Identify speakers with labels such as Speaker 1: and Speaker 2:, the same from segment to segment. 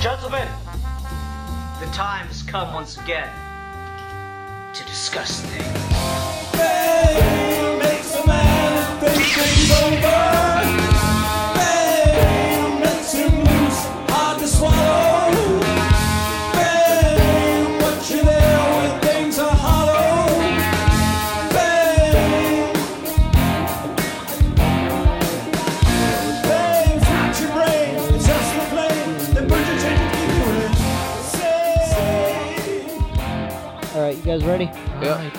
Speaker 1: Gentlemen, the time has come once again to discuss things.
Speaker 2: Fame makes a man think things over. Fame makes him loose, hard to swallow. Fame puts you there when things are hollow. Fame flaps your brain, it's just the flame that burns your change and keeps you in.
Speaker 3: Alright, you guys ready?
Speaker 4: Yeah.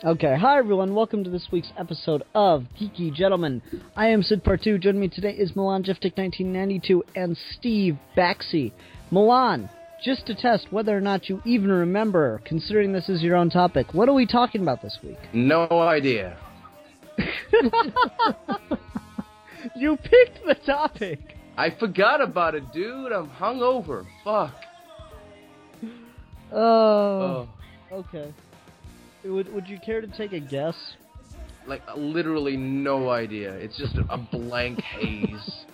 Speaker 3: Okay, hi everyone, welcome to this week's episode of Geeky Gentlemen. I am Sid Part2, joining me today is Milan Jeffdick1992 and Steve Baxi. Milan, just to test whether or not you even remember, considering this is your own topic, what are we talking about this week?
Speaker 4: No idea.
Speaker 3: You picked the topic!
Speaker 4: I forgot about it, dude. I'm hungover. Fuck.
Speaker 3: Oh. Okay. Would you care to take a guess?
Speaker 4: Like, literally no idea. It's just a blank haze.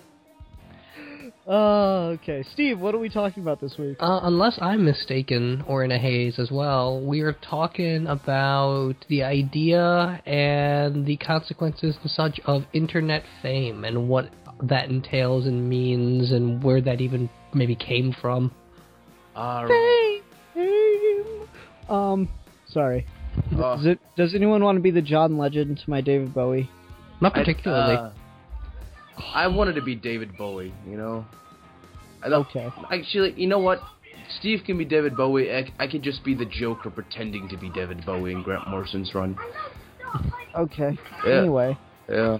Speaker 3: Okay. Steve, what are we talking about this week?
Speaker 5: Unless I'm mistaken, or in a haze as well, we are talking about the idea and the consequences and such of internet fame and what that entails and means and where that even maybe came from.
Speaker 3: Fame! Sorry. Does anyone want to be the John Legend to my David Bowie?
Speaker 5: Not particularly.
Speaker 4: I wanted to be David Bowie, you know?
Speaker 3: Okay.
Speaker 4: Actually, you know what? Steve can be David Bowie. I could just be the Joker pretending to be David Bowie in Grant Morrison's run.
Speaker 3: Okay.
Speaker 4: Yeah.
Speaker 3: Anyway.
Speaker 4: Yeah.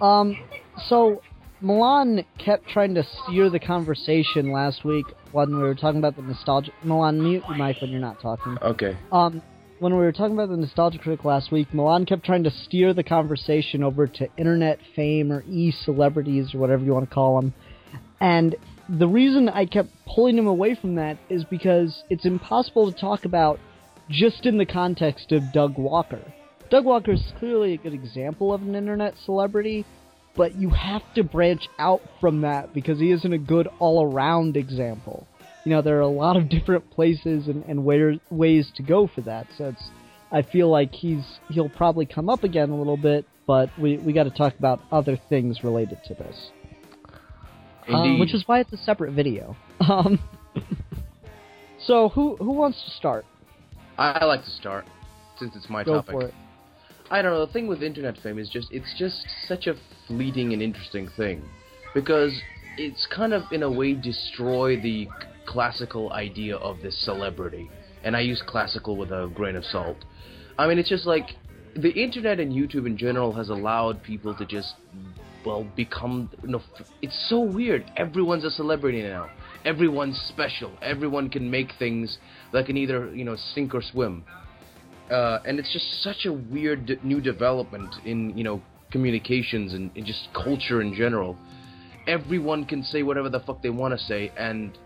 Speaker 3: So, Milan kept trying to steer the conversation last week when we were talking about the nostalgia... Milan, mute your mic when you're not talking.
Speaker 4: Okay.
Speaker 3: When we were talking about the Nostalgia Critic last week, Milan kept trying to steer the conversation over to internet fame or e-celebrities or whatever you want to call them. And the reason I kept pulling him away from that is because it's impossible to talk about just in the context of Doug Walker. Doug Walker is clearly a good example of an internet celebrity, but you have to branch out from that because he isn't a good all-around example. You know, there are a lot of different places and ways to go for that. So I feel like he'll probably come up again a little bit, but we got to talk about other things related to this. Which is why it's a separate video. So who wants to start?
Speaker 4: I like to start, since it's my topic.
Speaker 3: Go for it.
Speaker 4: I don't know, the thing with internet fame is it's just such a fleeting and interesting thing. Because it's kind of, in a way, destroy the classical idea of this celebrity. And I use classical with a grain of salt. I mean, it's just like, the internet and YouTube in general has allowed people to just, well, become, you know, it's so weird. Everyone's a celebrity now. Everyone's special. Everyone can make things that can either, you know, sink or swim. And it's just such a weird new development in, you know, communications and just culture in general. Everyone can say whatever the fuck they want to say, and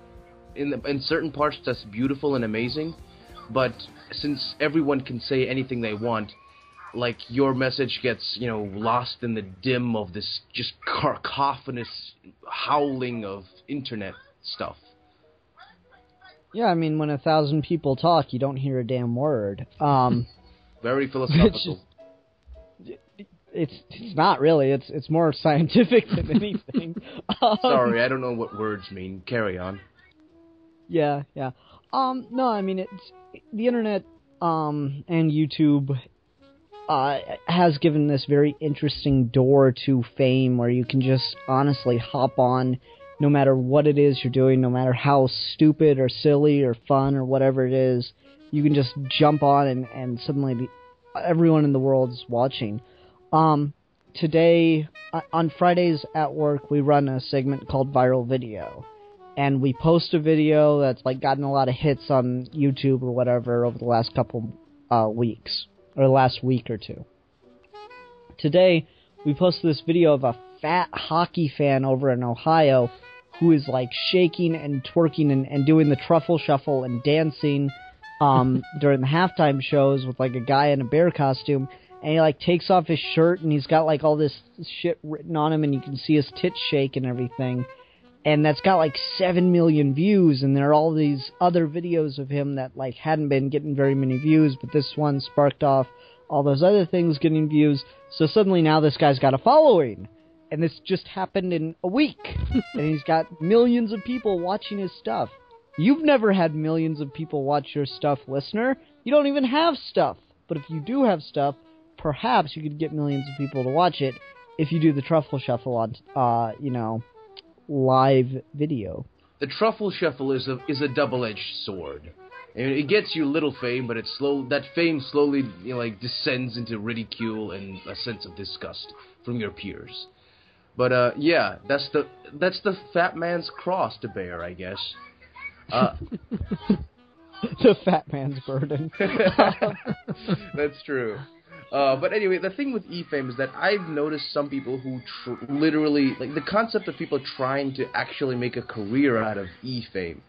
Speaker 4: in certain parts that's beautiful and amazing, but since everyone can say anything they want, like, your message gets, you know, lost in the dim of this just cacophonous howling of internet stuff.
Speaker 3: Yeah, I mean, when 1,000 people talk, you don't hear a damn word.
Speaker 4: Very philosophical.
Speaker 3: It's not really. It's more scientific than anything.
Speaker 4: Sorry, I don't know what words mean. Carry on.
Speaker 3: Yeah. No, I mean, it's the internet and YouTube has given this very interesting door to fame where you can just honestly hop on no matter what it is you're doing, no matter how stupid or silly or fun or whatever it is. You can just jump on and suddenly everyone in the world is watching. Today, on Fridays at work, we run a segment called Viral Video. And we post a video that's like gotten a lot of hits on YouTube or whatever over the last couple weeks, or the last week or two. Today, we posted this video of a fat hockey fan over in Ohio who is like shaking and twerking and doing the truffle shuffle and dancing during the halftime shows with like a guy in a bear costume, and he like takes off his shirt and he's got like all this shit written on him and you can see his tits shake and everything, and that's got like 7 million views, and there are all these other videos of him that like hadn't been getting very many views, but this one sparked off all those other things getting views, so suddenly now this guy's got a following. And this just happened in a week. And he's got millions of people watching his stuff. You've never had millions of people watch your stuff, listener. You don't even have stuff. But if you do have stuff, perhaps you could get millions of people to watch it if you do the truffle shuffle on, live video.
Speaker 4: The truffle shuffle is a double-edged sword. And it gets you little fame, but that fame slowly descends into ridicule and a sense of disgust from your peers. But yeah, that's the fat man's cross to bear, I guess.
Speaker 3: The fat man's burden.
Speaker 4: That's true. But anyway, the thing with e-fame is that I've noticed some people who literally, like, the concept of people trying to actually make a career out of e-fame.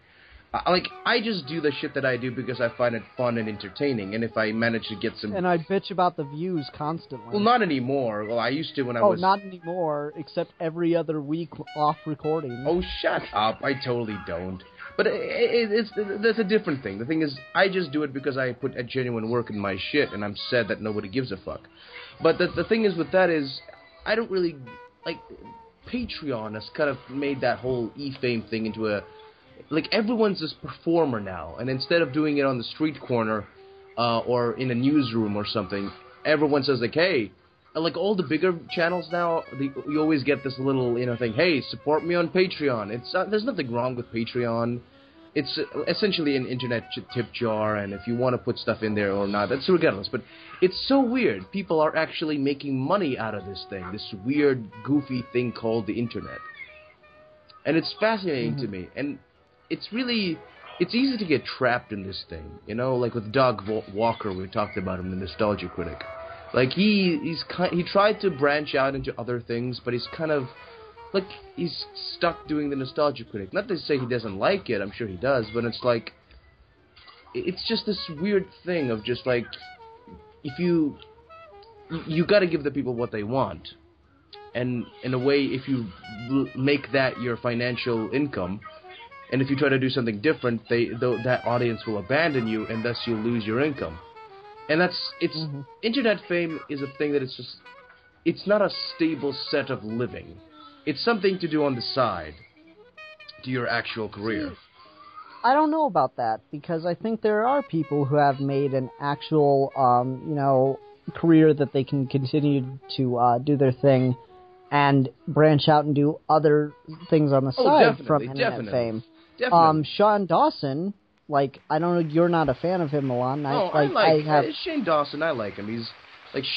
Speaker 4: I just do the shit that I do because I find it fun and entertaining, and if I manage to get some...
Speaker 3: And I bitch about the views constantly.
Speaker 4: Well, not anymore. Well, I used to when I was...
Speaker 3: Oh, not anymore, except every other week off recording.
Speaker 4: Oh, shut up. I totally don't. But that's a different thing. The thing is, I just do it because I put a genuine work in my shit, and I'm sad that nobody gives a fuck. But the thing is with that is, I don't really... Patreon has kind of made that whole e-fame thing into a... everyone's this performer now, and instead of doing it on the street corner or in a newsroom or something, everyone says, hey, all the bigger channels now, you always get this little, thing, hey, support me on Patreon. There's nothing wrong with Patreon. It's essentially an internet tip jar, and if you want to put stuff in there or not, that's regardless. But it's so weird. People are actually making money out of this thing, this weird, goofy thing called the internet. And it's fascinating to me, and... it's easy to get trapped in this thing, like with Doug Walker, we talked about him, the Nostalgia Critic. He tried to branch out into other things, but he's kind of, he's stuck doing the Nostalgia Critic. Not to say he doesn't like it, I'm sure he does, but it's just this weird thing of just, if you gotta give the people what they want. And in a way, if you make that your financial income, and if you try to do something different, that audience will abandon you, and thus you'll lose your income. And internet fame is a thing that it's not a stable set of living. It's something to do on the side to your actual career.
Speaker 3: I don't know about that, because I think there are people who have made an actual, career that they can continue to do their thing and branch out and do other things on the side from internet fame.
Speaker 4: Definitely.
Speaker 3: Sean Dawson, I don't know, you're not a fan of him, Milan.
Speaker 4: Shane Dawson, I like him. He's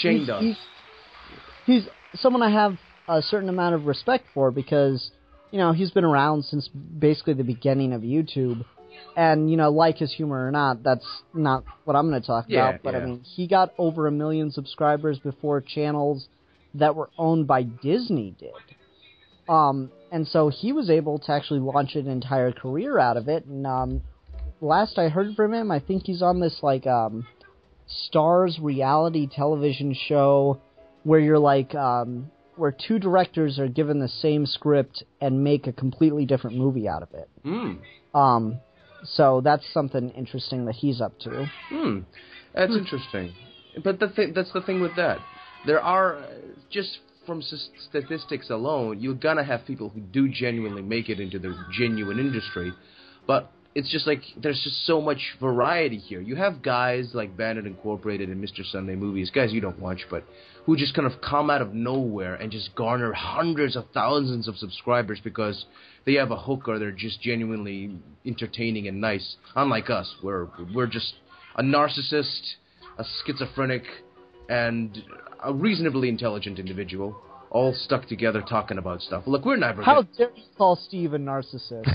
Speaker 4: Shane Dawson.
Speaker 3: He's someone I have a certain amount of respect for because, he's been around since basically the beginning of YouTube. And, like his humor or not, that's not what I'm going to talk about. But, I mean, he got over 1 million subscribers before channels that were owned by Disney did. And so he was able to actually launch an entire career out of it. And last I heard from him, I think he's on this Stars reality television show where you're where two directors are given the same script and make a completely different movie out of it. So that's something interesting that he's up to.
Speaker 4: That's interesting. But that's the thing with that. There are just from statistics alone, you're gonna have people who do genuinely make it into the genuine industry, but it's just there's just so much variety here. You have guys like Bandit Incorporated and Mr. Sunday Movies, guys you don't watch, but who just kind of come out of nowhere and just garner hundreds of thousands of subscribers because they have a hook or they're just genuinely entertaining and nice. Unlike us, we're just a narcissist, a schizophrenic, and a reasonably intelligent individual, all stuck together talking about stuff. Look, we're never...
Speaker 3: How dare you call Steve a narcissist?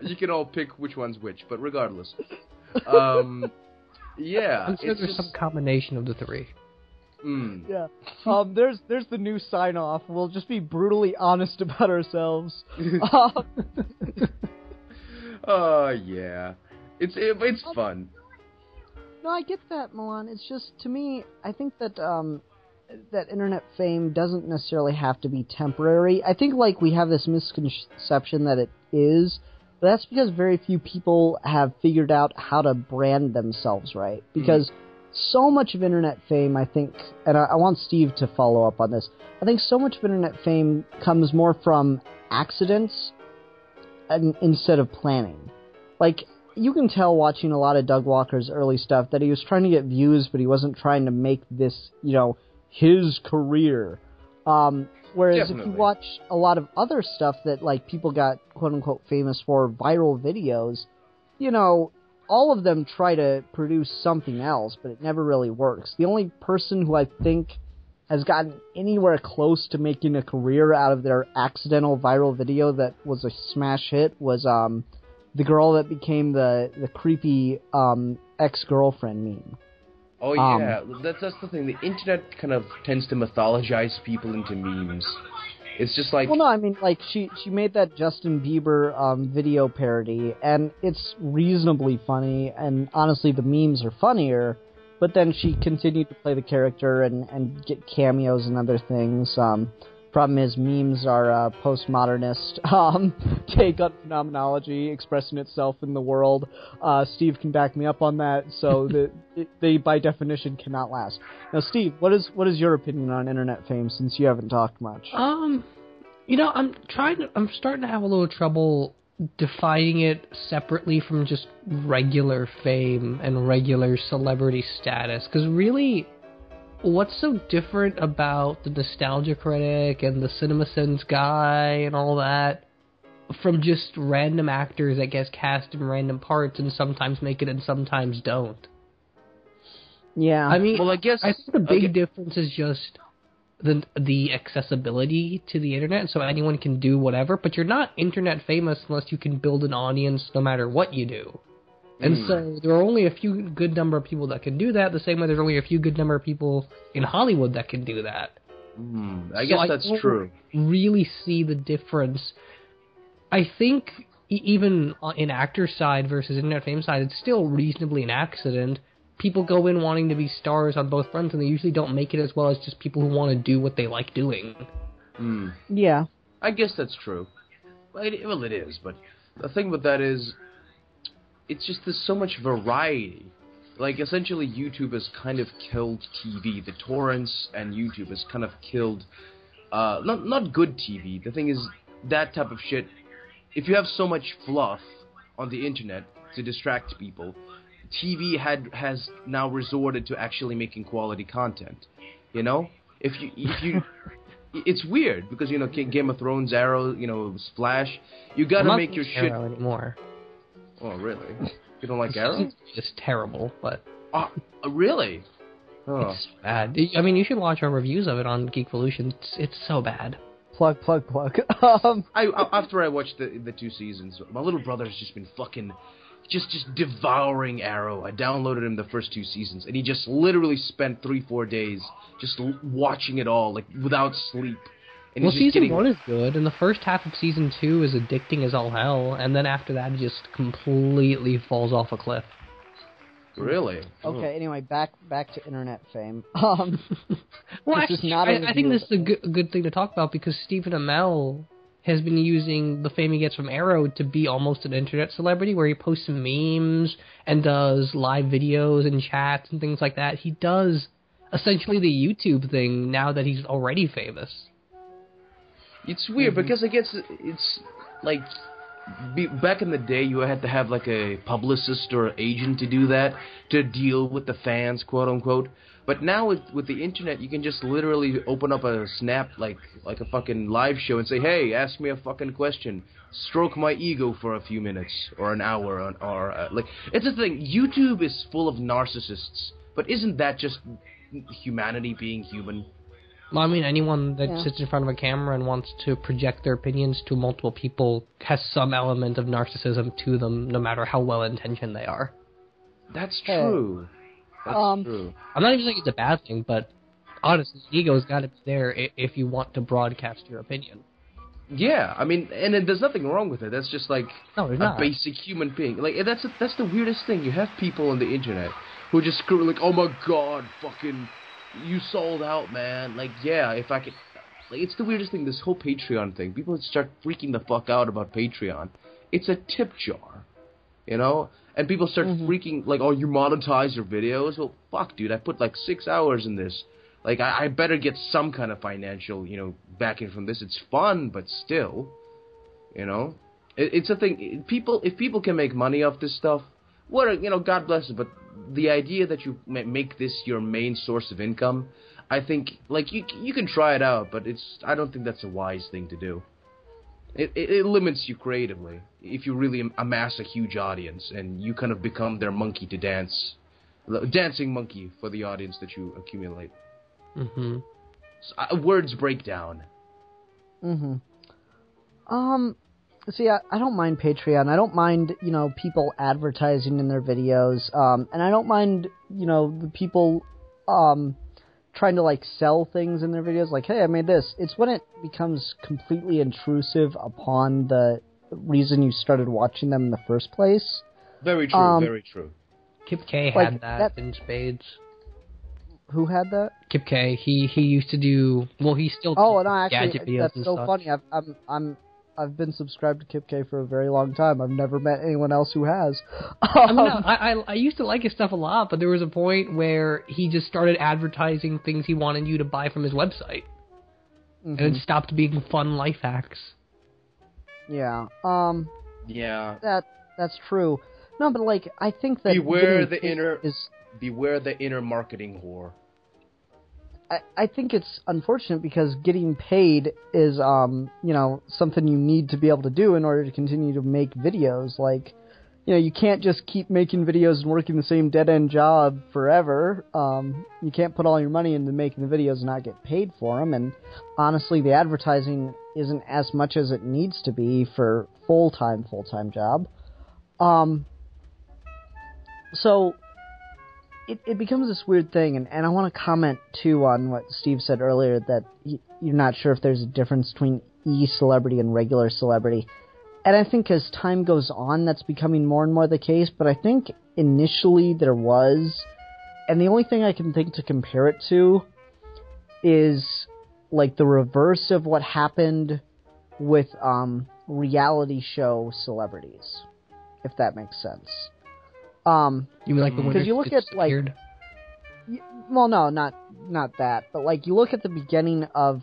Speaker 4: You can all pick which one's which, but regardless. Yeah,
Speaker 5: I'm sure
Speaker 4: it's
Speaker 5: there's
Speaker 4: just,
Speaker 5: some combination of the three.
Speaker 3: Yeah. There's the new sign off. We'll just be brutally honest about ourselves.
Speaker 4: Oh yeah, it's fun.
Speaker 3: No, I get that, Milan. It's just, to me, I think that that internet fame doesn't necessarily have to be temporary. I think, like, we have this misconception that it is, but that's because very few people have figured out how to brand themselves right. Because so much of internet fame, I think, and I want Steve to follow up on this, I think so much of internet fame comes more from accidents instead of planning. Like, you can tell watching a lot of Doug Walker's early stuff that he was trying to get views, but he wasn't trying to make this, his career. Whereas
Speaker 4: Definitely.
Speaker 3: if you watch a lot of other stuff that, like, people got quote-unquote famous for, viral videos, all of them try to produce something else, but it never really works. The only person who I think has gotten anywhere close to making a career out of their accidental viral video that was a smash hit was the girl that became the creepy ex-girlfriend meme.
Speaker 4: Oh yeah, that's the thing. The internet kind of tends to mythologize people into memes. It's just like...
Speaker 3: Well, no, I mean, like, she made that Justin Bieber video parody, and it's reasonably funny, and honestly, the memes are funnier, but then she continued to play the character and get cameos and other things. Problem is, memes are postmodernist take on phenomenology expressing itself in the world. Steve can back me up on that, so they by definition cannot last. Now, Steve, what is your opinion on internet fame, since you haven't talked much?
Speaker 5: I'm starting to have a little trouble defining it separately from just regular fame and regular celebrity status, because really, what's so different about the Nostalgia Critic and the CinemaSins guy and all that from just random actors that get cast in random parts and sometimes make it and sometimes don't?
Speaker 3: Yeah.
Speaker 5: I mean,
Speaker 4: Well, I guess...
Speaker 5: I think the big difference is just the accessibility to the internet, so anyone can do whatever, but you're not internet famous unless you can build an audience no matter what you do. And so there are only a few good number of people that can do that, the same way there's only a few good number of people in Hollywood that can do that.
Speaker 4: I guess that's true.
Speaker 5: Really see the difference. I think even in actor side versus internet fame side, it's still reasonably an accident. People go in wanting to be stars on both fronts, and they usually don't make it as well as just people who want to do what they like doing.
Speaker 3: Yeah.
Speaker 4: I guess that's true. Well, it is, but the thing with that is, it's just there's so much variety. Like, essentially, YouTube has kind of killed TV. The torrents and YouTube has kind of killed, not good TV. The thing is, that type of shit, if you have so much fluff on the internet to distract people, TV has now resorted to actually making quality content. If you it's weird because Game of Thrones, Arrow, Splash, you gotta make your shit
Speaker 5: Arrow anymore.
Speaker 4: Oh really? You don't like Arrow?
Speaker 5: It's terrible, but
Speaker 4: really? Oh.
Speaker 5: It's bad. I mean, you should watch our reviews of it on Geekvolution. It's so bad.
Speaker 3: Plug.
Speaker 4: After I watched the 2 seasons, my little brother's just been fucking just devouring Arrow. I downloaded him the first 2 seasons, and he just literally spent 3-4 days just watching it all, like, without sleep. And
Speaker 5: well, season 1 is good, and the first half of season 2 is addicting as all hell, and then after that it just completely falls off a cliff.
Speaker 4: Really?
Speaker 3: Okay, anyway, back to internet fame.
Speaker 5: Well, actually, I think this is a good thing to talk about, because Stephen Amell has been using the fame he gets from Arrow to be almost an internet celebrity, where he posts memes and does live videos and chats and things like that. He does essentially the YouTube thing now that he's already famous.
Speaker 4: It's weird because I guess it's like back in the day you had to have like a publicist or agent to do that, to deal with the fans, quote unquote. But now with the internet, you can just literally open up a snap like a fucking live show and say, hey, ask me a fucking question, stroke my ego for a few minutes or an hour or like, it's the thing. YouTube is full of narcissists, but isn't that just humanity being human?
Speaker 5: Well, I mean, anyone that sits in front of a camera and wants to project their opinions to multiple people has some element of narcissism to them, no matter how well-intentioned they are.
Speaker 4: That's true. That's true.
Speaker 5: I'm not even saying it's a bad thing, but honestly, ego's got to be there if you want to broadcast your opinion.
Speaker 4: Yeah, I mean, and there's nothing wrong with it. That's just like
Speaker 5: No, there's
Speaker 4: a
Speaker 5: not.
Speaker 4: basic human being. Like that's the weirdest thing. You have people on the internet who just screw like, oh my god, fucking, you sold out, man. Like, yeah, if I could, like, it's the weirdest thing. This whole Patreon thing. People start freaking the fuck out about Patreon. It's a tip jar, you know. And people start freaking like, oh, you monetize your videos? Well, fuck, dude, I put like 6 hours in this. Like, I better get some kind of financial, backing from this. It's fun, but still, it's a thing. If people can make money off this stuff, God bless it. But the idea that you make this your main source of income, I think, like, you can try it out, but I don't think that's a wise thing to do. It limits you creatively if you really amass a huge audience and you kind of become their monkey to dance, dancing monkey for the audience that you accumulate.
Speaker 5: Mm-hmm.
Speaker 4: So, words break down.
Speaker 3: Mm-hmm. See, I don't mind Patreon. I don't mind, people advertising in their videos. And I don't mind, the people, trying to, like, sell things in their videos. Like, hey, I made this. It's when it becomes completely intrusive upon the reason you started watching them in the first place.
Speaker 4: Very true, very true.
Speaker 5: Kip K had that in spades.
Speaker 3: Who had that?
Speaker 5: Kip K. He used to do. Well, he still.
Speaker 3: Oh, no, actually,
Speaker 5: gadget videos
Speaker 3: that's
Speaker 5: and
Speaker 3: so
Speaker 5: such.
Speaker 3: funny. I've been subscribed to Kip K for a very long time. I've never met anyone else who has.
Speaker 5: I used to like his stuff a lot, but there was a point where he just started advertising things he wanted you to buy from his website, and it stopped being fun life hacks.
Speaker 3: Yeah.
Speaker 4: Yeah.
Speaker 3: That's true. No, but like I think that
Speaker 4: beware the inner marketing whore.
Speaker 3: I think it's unfortunate because getting paid is something you need to be able to do in order to continue to make videos. Like, you can't just keep making videos and working the same dead-end job forever. You can't put all your money into making the videos and not get paid for them. And honestly, the advertising isn't as much as it needs to be for full-time job. So it becomes this weird thing, and I want to comment, too, on what Steve said earlier, that you're not sure if there's a difference between e-celebrity and regular celebrity. And I think as time goes on, that's becoming more and more the case, but I think initially there was, and the only thing I can think to compare it to is, like, the reverse of what happened with reality show celebrities, if that makes sense.
Speaker 5: You mean like the one
Speaker 3: because you look at like, well, no, not that, but like you look at the beginning of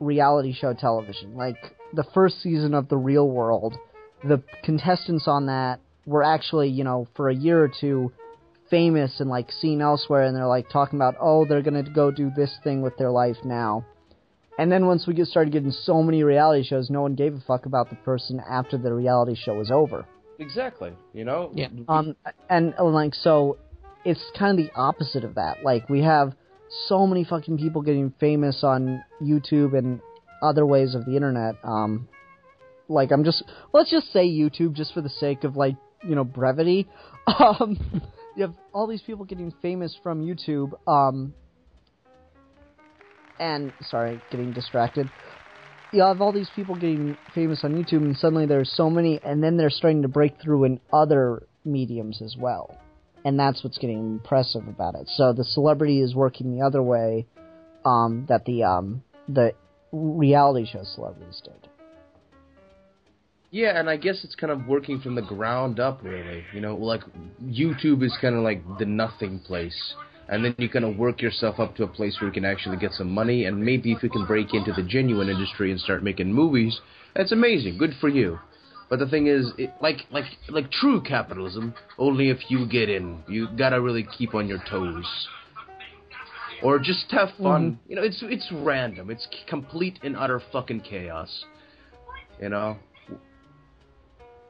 Speaker 3: reality show television, like the first season of The Real World, the contestants on that were actually, for a year or two, famous and like seen elsewhere, and they're like talking about, oh, they're gonna go do this thing with their life now. And then once we started getting so many reality shows, no one gave a fuck about the person after the reality show was over.
Speaker 4: Exactly,
Speaker 5: Yeah.
Speaker 3: And like, so it's kind of the opposite of that. Like, we have so many fucking people getting famous on YouTube and other ways of the internet. Like, let's just say YouTube just for the sake of, like, brevity. You have all these people getting famous from YouTube, and, sorry, getting distracted. You have all these people getting famous on YouTube, and suddenly there's so many, and then they're starting to break through in other mediums as well. And that's what's getting impressive about it. So the celebrity is working the other way that the reality show celebrities did.
Speaker 4: Yeah, and I guess it's kind of working from the ground up, really. Like, YouTube is kind of like the nothing place. And then you kind of work yourself up to a place where you can actually get some money, and maybe if you can break into the genuine industry and start making movies, that's amazing. Good for you. But the thing is, like true capitalism, only if you get in. You gotta really keep on your toes. Or just have fun. It's random. It's complete and utter fucking chaos.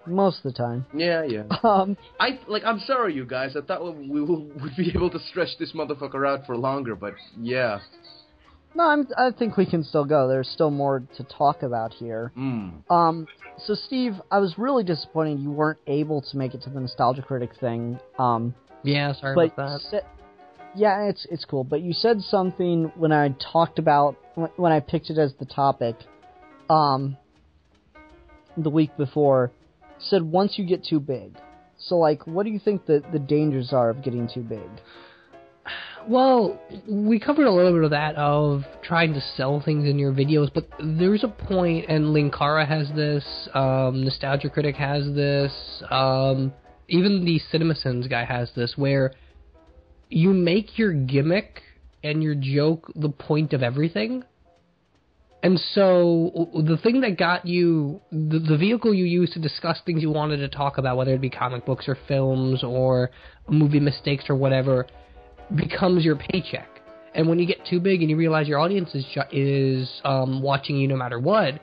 Speaker 3: Most of the time.
Speaker 4: Yeah. I'm sorry, you guys. I thought we would be able to stretch this motherfucker out for longer, but yeah.
Speaker 3: No, I think we can still go. There's still more to talk about here. So Steve, I was really disappointed you weren't able to make it to the Nostalgia Critic thing.
Speaker 5: Yeah, sorry about that.
Speaker 3: Yeah, it's cool. But you said something when I talked about when I picked it as the topic, the week before. You said once you get too big. So like, what do you think the dangers are of getting too big?
Speaker 5: Well, we covered a little bit of that, of trying to sell things in your videos, but there's a point, and Linkara has this, Nostalgia Critic has this, even the CinemaSins guy has this, where you make your gimmick and your joke the point of everything. And so, the thing that got you, the vehicle you used to discuss things you wanted to talk about, whether it be comic books or films or movie mistakes or whatever, becomes your paycheck. And when you get too big and you realize your audience is watching you no matter what,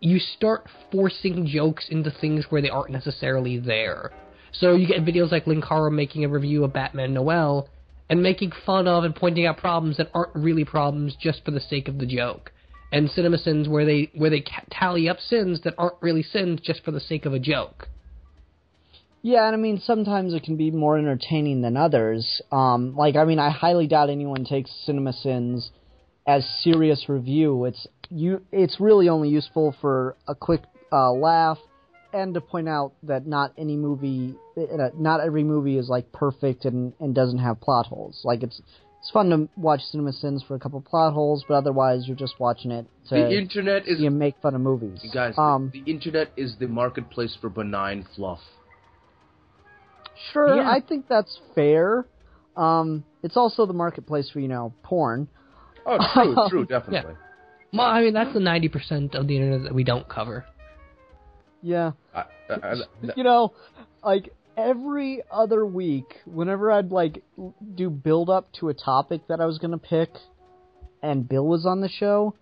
Speaker 5: you start forcing jokes into things where they aren't necessarily there. So you get videos like Linkara making a review of Batman Noel and making fun of and pointing out problems that aren't really problems just for the sake of the joke. And CinemaSins where they tally up sins that aren't really sins just for the sake of a joke.
Speaker 3: Yeah, and I mean, sometimes it can be more entertaining than others. I highly doubt anyone takes CinemaSins as serious review. It's really only useful for a quick laugh and to point out that not every movie is like perfect and doesn't have plot holes. Like it's fun to watch CinemaSins for a couple plot holes, but otherwise you're just watching it to make fun of movies.
Speaker 4: Guys, the internet is the marketplace for benign fluff.
Speaker 3: Sure,
Speaker 5: Yeah.
Speaker 3: I think that's fair. It's also the marketplace for, porn.
Speaker 4: Oh, true, definitely.
Speaker 5: Yeah. Well, I mean, that's the 90% of the internet that we don't cover.
Speaker 3: Yeah. Every other week, whenever I'd, do build-up to a topic that I was going to pick, and Bill was on the show,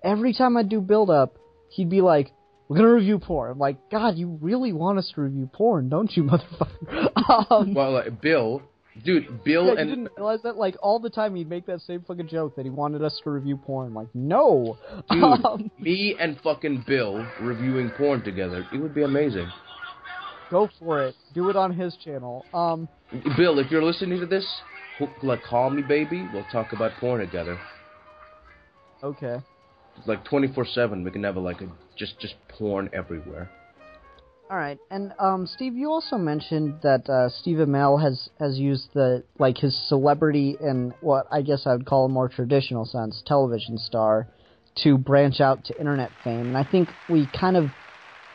Speaker 3: every time I'd do build-up, he'd be like, we're going to review porn. I'm like, God, you really want us to review porn, don't you, motherfucker?
Speaker 4: Bill... Dude, Bill
Speaker 3: yeah,
Speaker 4: and...
Speaker 3: you didn't realize that? All the time he'd make that same fucking joke that he wanted us to review porn. Like, no!
Speaker 4: Dude, me and fucking Bill reviewing porn together, it would be amazing.
Speaker 3: Go for it. Do it on his channel.
Speaker 4: Bill, if you're listening to this, call me, baby. We'll talk about porn together.
Speaker 3: Okay.
Speaker 4: It's 24/7. We can have just porn everywhere.
Speaker 3: All right, and Steve, you also mentioned that Steve Amell has used his celebrity in what I guess I would call a more traditional sense, television star, to branch out to internet fame. And I think we kind of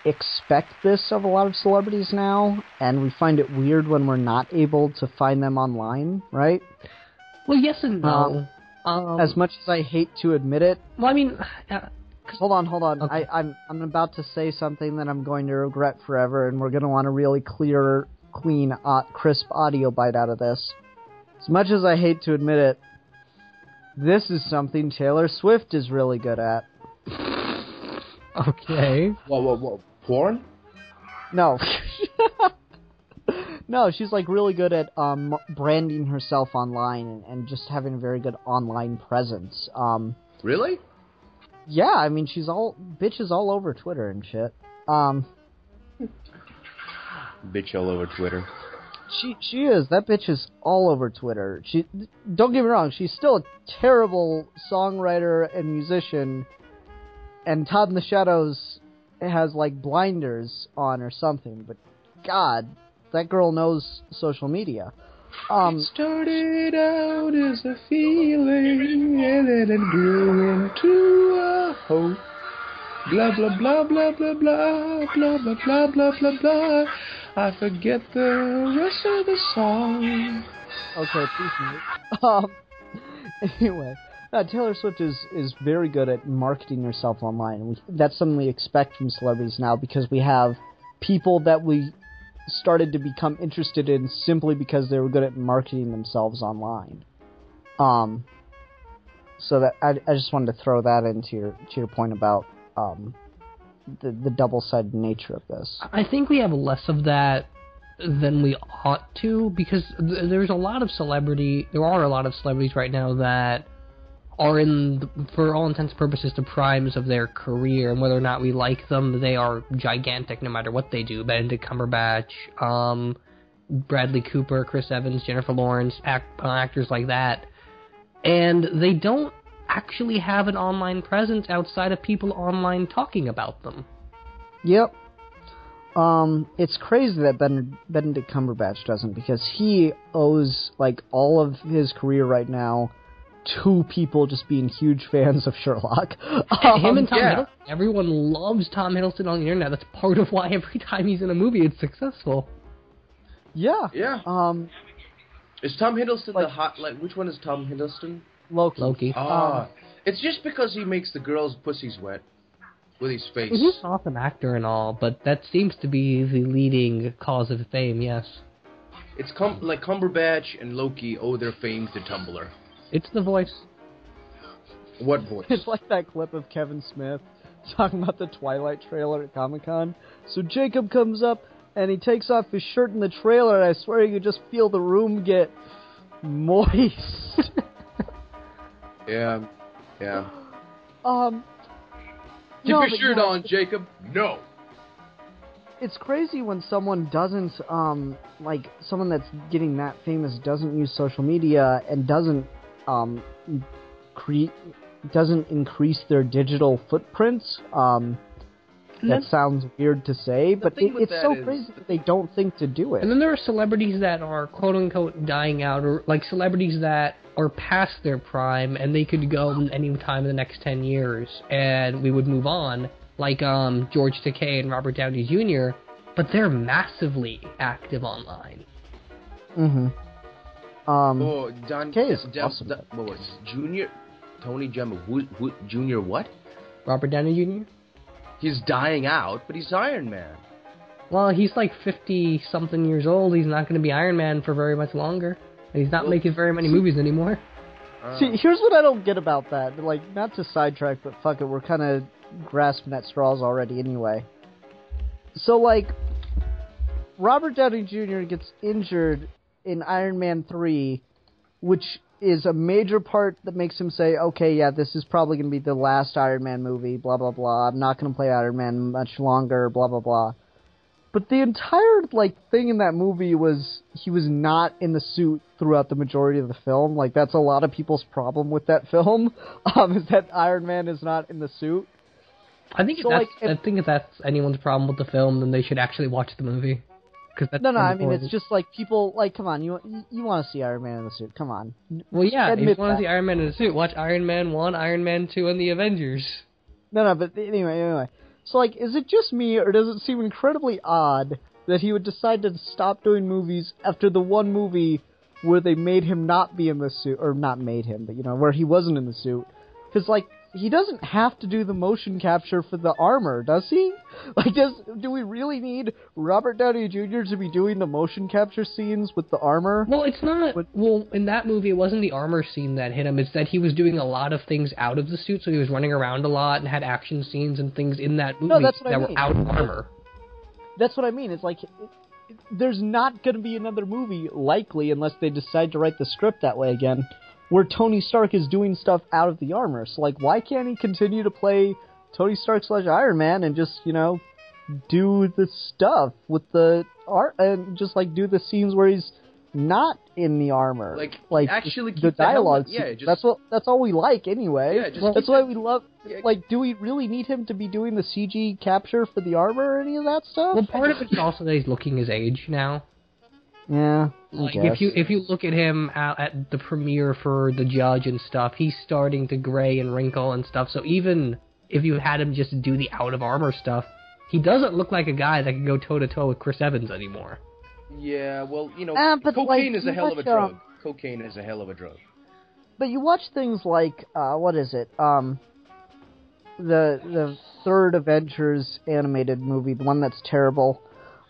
Speaker 3: expect this of a lot of celebrities now, and we find it weird when we're not able to find them online, right?
Speaker 5: Well, yes and no.
Speaker 3: As much as I hate to admit it.
Speaker 5: Well, I mean...
Speaker 3: Hold on.
Speaker 5: Okay.
Speaker 3: I'm about to say something that I'm going to regret forever, and we're going to want a really clear, clean, crisp audio bite out of this. As much as I hate to admit it, this is something Taylor Swift is really good at.
Speaker 5: Okay.
Speaker 4: What? Porn?
Speaker 3: No. No, she's really good at branding herself online and just having a very good online presence.
Speaker 4: Really?
Speaker 3: Yeah, I mean, bitch is all over Twitter and shit.
Speaker 4: Bitch all over Twitter.
Speaker 3: She is. That bitch is all over Twitter. Don't get me wrong, she's still a terrible songwriter and musician, and Todd in the Shadows has, blinders on or something, but God, that girl knows social media.
Speaker 4: It started out as a feeling, and then it grew into a hope. Blah, blah, blah, blah, blah, blah, blah, blah, blah, blah, blah, blah. I forget the rest of the song.
Speaker 3: Okay, please mute. Anyway, Taylor Swift is very good at marketing herself online. That's something we expect from celebrities now, because we have people that we started to become interested in simply because they were good at marketing themselves online. So that I just wanted to throw that into your point about the double-sided nature of this.
Speaker 5: I think we have less of that than we ought to, because there are a lot of celebrities right now that are for all intents and purposes, the primes of their career, and whether or not we like them, they are gigantic no matter what they do. Benedict Cumberbatch, Bradley Cooper, Chris Evans, Jennifer Lawrence, actors like that. And they don't actually have an online presence outside of people online talking about them.
Speaker 3: Yep. It's crazy that Benedict Cumberbatch doesn't, because he owes, like, all of his career right now to people just being huge fans of Sherlock.
Speaker 5: Him and Tom Hiddleston. Everyone loves Tom Hiddleston on the internet. That's part of why every time he's in a movie, it's successful.
Speaker 3: Yeah.
Speaker 4: Yeah. Is Tom Hiddleston the hot... Like, which one is Tom Hiddleston?
Speaker 3: Loki.
Speaker 4: It's just because he makes the girls' pussies wet with his face.
Speaker 5: He's an awesome actor and all, but that seems to be the leading cause of fame, yes.
Speaker 4: It's like Cumberbatch and Loki owe their fame to Tumblr.
Speaker 5: It's the voice.
Speaker 4: What voice?
Speaker 3: It's like that clip of Kevin Smith talking about the Twilight trailer at Comic-Con. So Jacob comes up, and he takes off his shirt in the trailer, and I swear you could just feel the room get moist.
Speaker 4: Yeah. Keep
Speaker 3: No,
Speaker 4: your shirt on, Jacob. No.
Speaker 3: It's crazy when someone doesn't, like, someone that's getting that famous doesn't use social media and doesn't increase their digital footprints. That sounds weird to say, but it's so crazy that they don't think to do it.
Speaker 5: And then there are celebrities that are quote-unquote dying out, or like celebrities that are past their prime, and they could go any time in the next 10 years, and we would move on, like George Takei and Robert Downey Jr., but they're massively active online.
Speaker 3: Mm-hmm.
Speaker 4: Don
Speaker 3: Takei is
Speaker 4: awesome. What was Junior? Tony Jemma. Junior what?
Speaker 5: Robert Downey Jr.?
Speaker 4: He's dying out, but he's Iron Man.
Speaker 5: Well, he's like 50-something years old. He's not going to be Iron Man for very much longer. And he's not making very many movies anymore.
Speaker 3: See, here's what I don't get about that. Like, not to sidetrack, but fuck it, we're kind of grasping at straws already anyway. So, like, Robert Downey Jr. gets injured in Iron Man 3, which is a major part that makes him say, okay, yeah, this is probably going to be the last Iron Man movie, blah, blah, blah. I'm not going to play Iron Man much longer, blah, blah, blah. But the entire, like, thing in that movie was he was not in the suit throughout the majority of the film. Like, that's a lot of people's problem with that film, is that Iron Man is not in the suit.
Speaker 5: I think if that's anyone's problem with the film, then they should actually watch the movie.
Speaker 3: I mean, it's just like people, like, come on, you want to see Iron Man in the suit, come on.
Speaker 5: Well, yeah, if you want to see Iron Man in the suit, watch Iron Man 1, Iron Man 2, and the Avengers.
Speaker 3: No, but anyway. So, like, is it just me, or does it seem incredibly odd that he would decide to stop doing movies after the one movie where they made him not be in the suit, or not made him, but, you know, where he wasn't in the suit? Because, like, he doesn't have to do the motion capture for the armor, does he? Like, do we really need Robert Downey Jr. to be doing the motion capture scenes with the armor?
Speaker 5: Well, it's not. Well, in that movie, it wasn't the armor scene that hit him. It's that he was doing a lot of things out of the suit, so he was running around a lot and had action scenes and things in that movie were out of armor.
Speaker 3: That's what I mean. It's like, there's not going to be another movie, likely, unless they decide to write the script that way again, where Tony Stark is doing stuff out of the armor. So, like, why can't he continue to play Tony Stark / Iron Man and just, you know, do the stuff with the art and just, like, do the scenes where he's not in the armor?
Speaker 4: Like actually
Speaker 3: the dialogue.
Speaker 4: Just,
Speaker 3: that's all we like anyway.
Speaker 4: Yeah,
Speaker 3: that's why we love. Like, do we really need him to be doing the CG capture for the armor or any of that stuff?
Speaker 5: Well, part of it's also that he's looking his age now.
Speaker 3: Yeah,
Speaker 5: like if you look at him out at the premiere for The Judge and stuff, he's starting to gray and wrinkle and stuff. So even if you had him just do the out of armor stuff, he doesn't look like a guy that can go toe to toe with Chris Evans anymore.
Speaker 4: Yeah, well, you know,
Speaker 3: but
Speaker 4: cocaine
Speaker 3: like,
Speaker 4: is a hell of a drug. Cocaine is a hell of a drug.
Speaker 3: But you watch things like what is it? The third Avengers animated movie, the one that's terrible.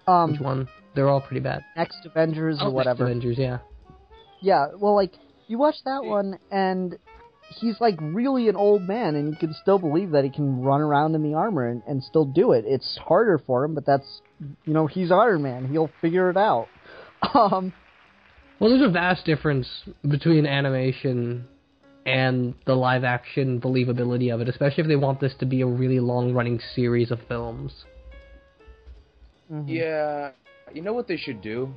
Speaker 5: Which one? They're all pretty bad.
Speaker 3: Next Avengers or whatever.
Speaker 5: Next Avengers, yeah.
Speaker 3: Yeah, well, like, you watch that one, and he's, like, really an old man, and you can still believe that he can run around in the armor and still do it. It's harder for him, but that's, you know, he's Iron Man. He'll figure it out.
Speaker 5: Well, there's a vast difference between animation and the live-action believability of it, especially if they want this to be a really long-running series of films.
Speaker 3: Mm-hmm.
Speaker 4: Yeah, you know what they should do?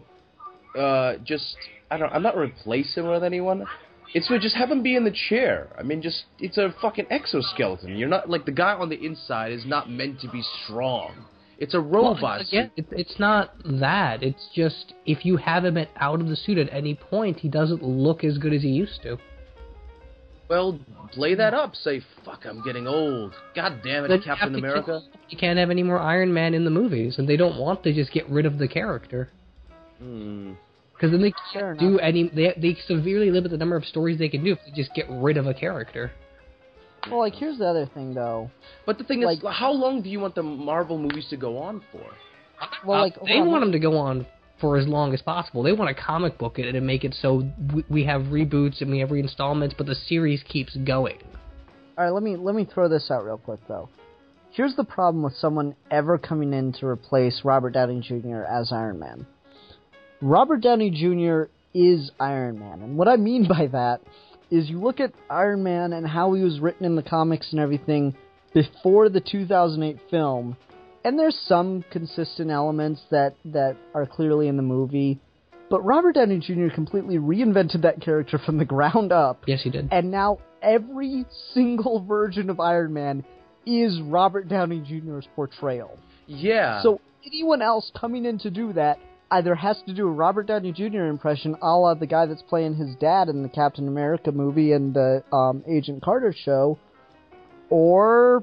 Speaker 4: I'm not replacing him with anyone. It's just have him be in the chair. I mean, it's a fucking exoskeleton. You're not, like, the guy on the inside is not meant to be strong. It's a robot.
Speaker 5: Well, again, it's not that. It's just, if you have him out of the suit at any point, he doesn't look as good as he used to.
Speaker 4: Well, play that up. Say, fuck, I'm getting old. God damn it, Captain America.
Speaker 5: You can't have any more Iron Man in the movies, and they don't want to just get rid of the character. Because then they can't do any... They severely limit the number of stories they can do if they just get rid of a character.
Speaker 3: Well, like, here's the other thing, though.
Speaker 4: But the thing is, how long do you want the Marvel movies to go on for?
Speaker 3: Well,
Speaker 5: they want them to go on for as long as possible. They want to comic book it and make it so we have reboots and we have reinstallments, but the series keeps going.
Speaker 3: All right, let me throw this out real quick, though. Here's the problem with someone ever coming in to replace Robert Downey Jr. as Iron Man. Robert Downey Jr. is Iron Man, and what I mean by that is you look at Iron Man and how he was written in the comics and everything before the 2008 film, and there's some consistent elements that are clearly in the movie, but Robert Downey Jr. completely reinvented that character from the ground up.
Speaker 5: Yes, he did.
Speaker 3: And now every single version of Iron Man is Robert Downey Jr.'s portrayal.
Speaker 4: Yeah.
Speaker 3: So anyone else coming in to do that either has to do a Robert Downey Jr. impression, a la the guy that's playing his dad in the Captain America movie and the Agent Carter show, or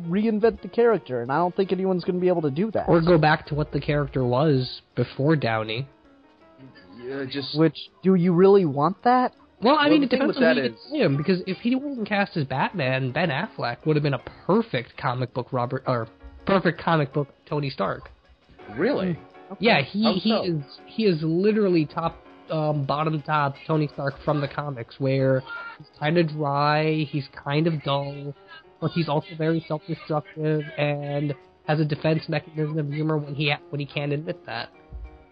Speaker 3: reinvent the character, and I don't think anyone's going to be able to do that.
Speaker 5: Or go back to what the character was before Downey.
Speaker 4: Yeah,
Speaker 3: Which, do you really want that?
Speaker 5: Well, I mean, it
Speaker 4: the thing
Speaker 5: depends
Speaker 4: with
Speaker 5: on
Speaker 4: that
Speaker 5: who you
Speaker 4: is-
Speaker 5: play him, because if he wasn't cast as Batman, Ben Affleck would have been a perfect comic book Tony Stark.
Speaker 4: Really?
Speaker 3: Okay.
Speaker 5: Yeah,
Speaker 4: How so?
Speaker 5: he is literally bottom top Tony Stark from the comics, where he's kind of dry, he's kind of dull, but he's also very self-destructive and has a defense mechanism of humor when he can't admit that.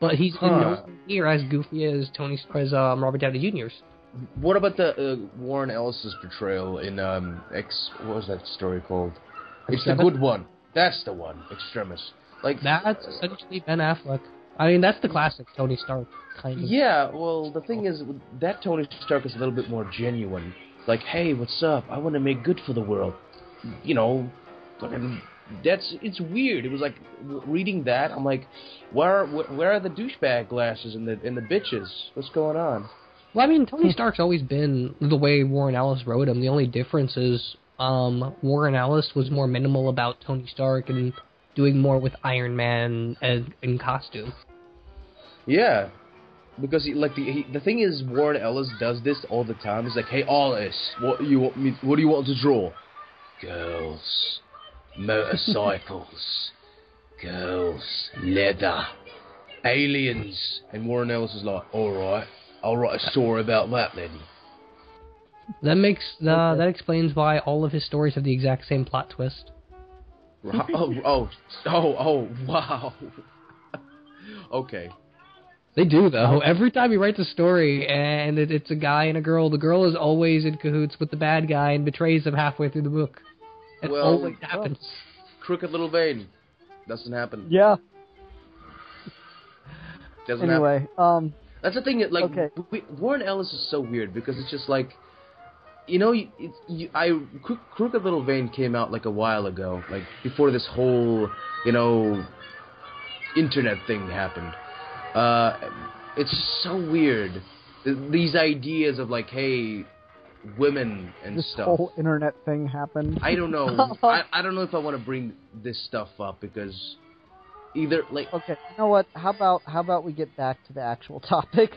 Speaker 5: But he's in no near as goofy as Robert Downey Jr.'s.
Speaker 4: What about the Warren Ellis's portrayal in what was that story called? It's the good one. That's the one. Extremis. Like
Speaker 5: That's essentially Ben Affleck. I mean, that's the classic Tony Stark kind of.
Speaker 4: Yeah, well, the thing is, that Tony Stark is a little bit more genuine. Like, hey, what's up? I want to make good for the world. You know, fucking, it's weird. It was like reading that. I'm like, where are the douchebag glasses and the bitches? What's going on?
Speaker 5: Well, I mean, Tony Stark's always been the way Warren Ellis wrote him. The only difference is Warren Ellis was more minimal about Tony Stark and doing more with Iron Man in costume.
Speaker 4: Yeah, because the thing is, Warren Ellis does this all the time. He's like, hey, Ellis, what do you want to draw? Girls, motorcycles, girls, leather, aliens. And Warren Ellis is like, all right, I'll write a story about that then.
Speaker 5: That explains why all of his stories have the exact same plot twist.
Speaker 4: Oh, wow. Okay.
Speaker 5: They do, though. Every time he writes a story and it's a guy and a girl, the girl is always in cahoots with the bad guy and betrays him halfway through the book. It always happens.
Speaker 4: Crooked Little Vein. Doesn't happen.
Speaker 3: Yeah.
Speaker 4: Doesn't
Speaker 3: Anyway,
Speaker 4: happen. That's the thing, like,
Speaker 3: okay.
Speaker 4: Warren Ellis is so weird because it's just like, you know, Crooked Little Vein came out like a while ago, like before this whole, you know, internet thing happened. It's just so weird. These ideas of like, hey, women and
Speaker 3: this
Speaker 4: stuff.
Speaker 3: whole internet thing happened.
Speaker 4: I don't know. I don't know if I want to bring this stuff up because either like.
Speaker 3: Okay, you know what? How about we get back to the actual topic?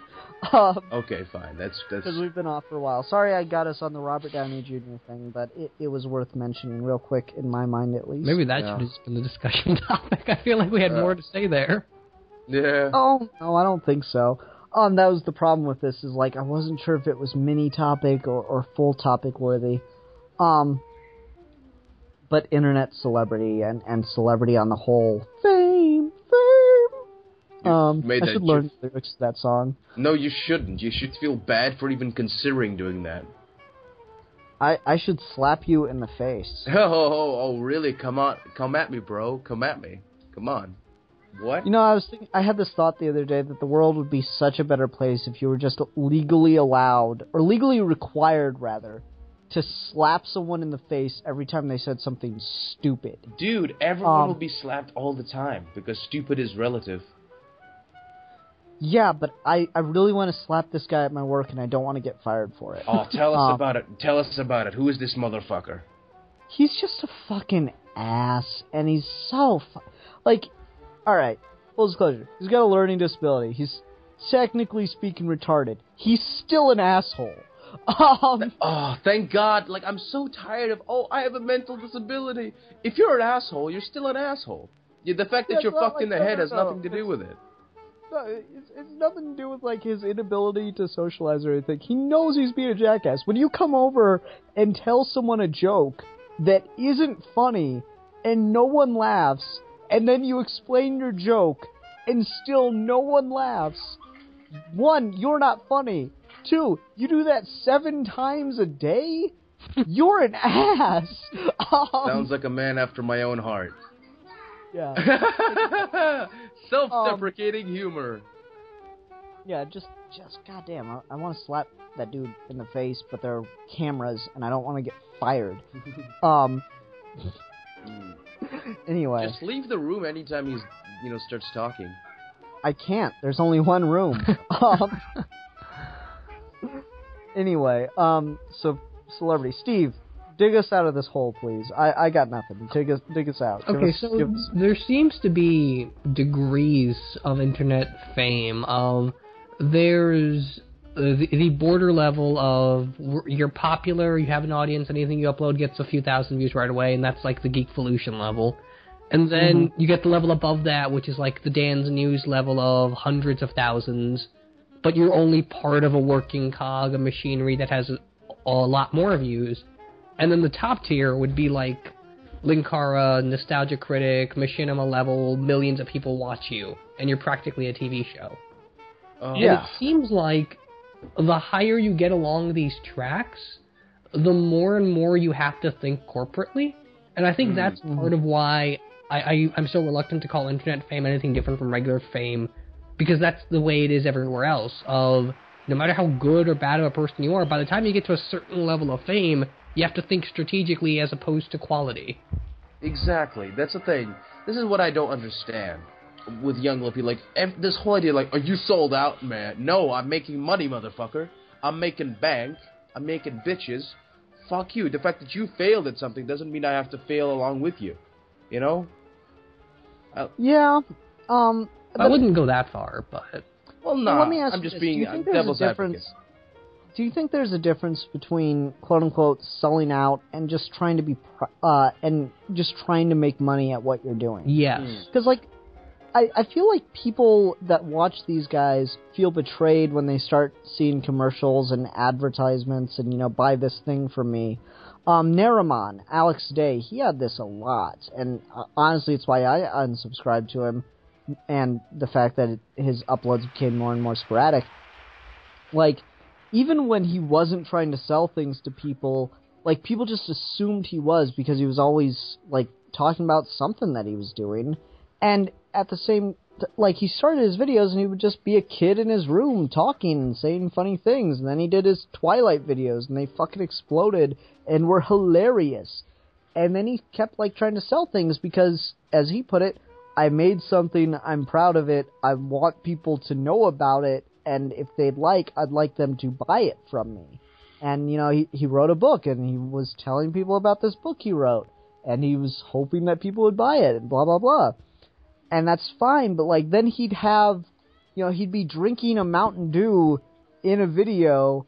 Speaker 4: Okay, fine. That's
Speaker 3: because we've been off for a while. Sorry, I got us on the Robert Downey Jr. thing, but it was worth mentioning real quick in my mind at least.
Speaker 5: Maybe that should have been the discussion topic. I feel like we had more to say there.
Speaker 4: Yeah.
Speaker 3: Oh no, I don't think so. That was the problem with this. Is like I wasn't sure if it was mini topic or full topic worthy. But internet celebrity and celebrity on the whole. Fame. I should learn the lyrics to that song.
Speaker 4: No, you shouldn't. You should feel bad for even considering doing that.
Speaker 3: I should slap you in the face.
Speaker 4: Oh, really? Come on. Come at me, bro. Come at me. Come on. What?
Speaker 3: You know, I had this thought the other day that the world would be such a better place if you were just legally allowed, or legally required, rather, to slap someone in the face every time they said something stupid.
Speaker 4: Dude, everyone will be slapped all the time, because stupid is relative.
Speaker 3: Yeah, but I really want to slap this guy at my work, and I don't want to get fired for it.
Speaker 4: Oh, tell us about it. Tell us about it. Who is this motherfucker?
Speaker 3: He's just a fucking ass, and he's so alright, full disclosure, he's got a learning disability. He's technically speaking retarded. He's still an asshole.
Speaker 4: Oh, thank God. Like, I'm so tired of, I have a mental disability. If you're an asshole, you're still an asshole. Yeah, the fact that you're fucked in the head has nothing to do with it.
Speaker 3: No, it's nothing to do with, like, his inability to socialize or anything. He knows he's being a jackass. When you come over and tell someone a joke that isn't funny and no one laughs, and then you explain your joke and still no one laughs, 1, you're not funny. 2, you do that 7 times a day? You're an ass!
Speaker 4: Sounds like a man after my own heart.
Speaker 3: Yeah.
Speaker 4: Self-deprecating humor.
Speaker 3: Yeah, just goddamn, I want to slap that dude in the face, but there are cameras, and I don't want to get fired. Anyway.
Speaker 4: Just leave the room anytime he, starts talking.
Speaker 3: I can't. There's only one room. Anyway, so celebrity Steve, dig us out of this hole, please. I got nothing. Dig us out.
Speaker 5: Okay, there seems to be degrees of internet fame. There's the border level of you're popular, you have an audience, anything you upload gets a few thousand views right away, and that's like the Geekvolution level. And then you get the level above that, which is like the Dan's News level of hundreds of thousands, but you're only part of a working cog, a machinery that has a lot more views. And then the top tier would be like Linkara, Nostalgia Critic, Machinima level, millions of people watch you, and you're practically a TV show. And it seems like the higher you get along these tracks, the more and more you have to think corporately. And I think that's part of why I'm so reluctant to call internet fame anything different from regular fame, because that's the way it is everywhere else. Of no matter how good or bad of a person you are, by the time you get to a certain level of fame, you have to think strategically as opposed to quality.
Speaker 4: Exactly. That's the thing. This is what I don't understand with young people. Like, this whole idea, like, are you sold out, man? No, I'm making money, motherfucker. I'm making bank. I'm making bitches. Fuck you. The fact that you failed at something doesn't mean I have to fail along with you. You know?
Speaker 3: Yeah.
Speaker 5: I wouldn't go that far, but...
Speaker 4: Well, no.
Speaker 3: Let me ask
Speaker 4: I'm just
Speaker 3: you this.
Speaker 4: being devil's advocate.
Speaker 3: Do you think there's a difference between quote-unquote selling out and just trying to be and just trying to make money at what you're doing?
Speaker 5: Yes.
Speaker 3: Because, like, I feel like people that watch these guys feel betrayed when they start seeing commercials and advertisements and, buy this thing from me. Narimon, Alex Day, he had this a lot. And honestly, it's why I unsubscribed to him. And the fact that his uploads became more and more sporadic. Like, even when he wasn't trying to sell things to people, like, people just assumed he was because he was always, like, talking about something that he was doing. And at the same, like, he started his videos and he would just be a kid in his room talking and saying funny things. And then he did his Twilight videos and they fucking exploded and were hilarious. And then he kept, like, trying to sell things because, as he put it, I made something, I'm proud of it, I want people to know about it, and if they'd like, I'd like them to buy it from me. And, he wrote a book, and he was telling people about this book he wrote, and he was hoping that people would buy it, and blah, blah, blah. And that's fine, but, like, then he'd have, he'd be drinking a Mountain Dew in a video,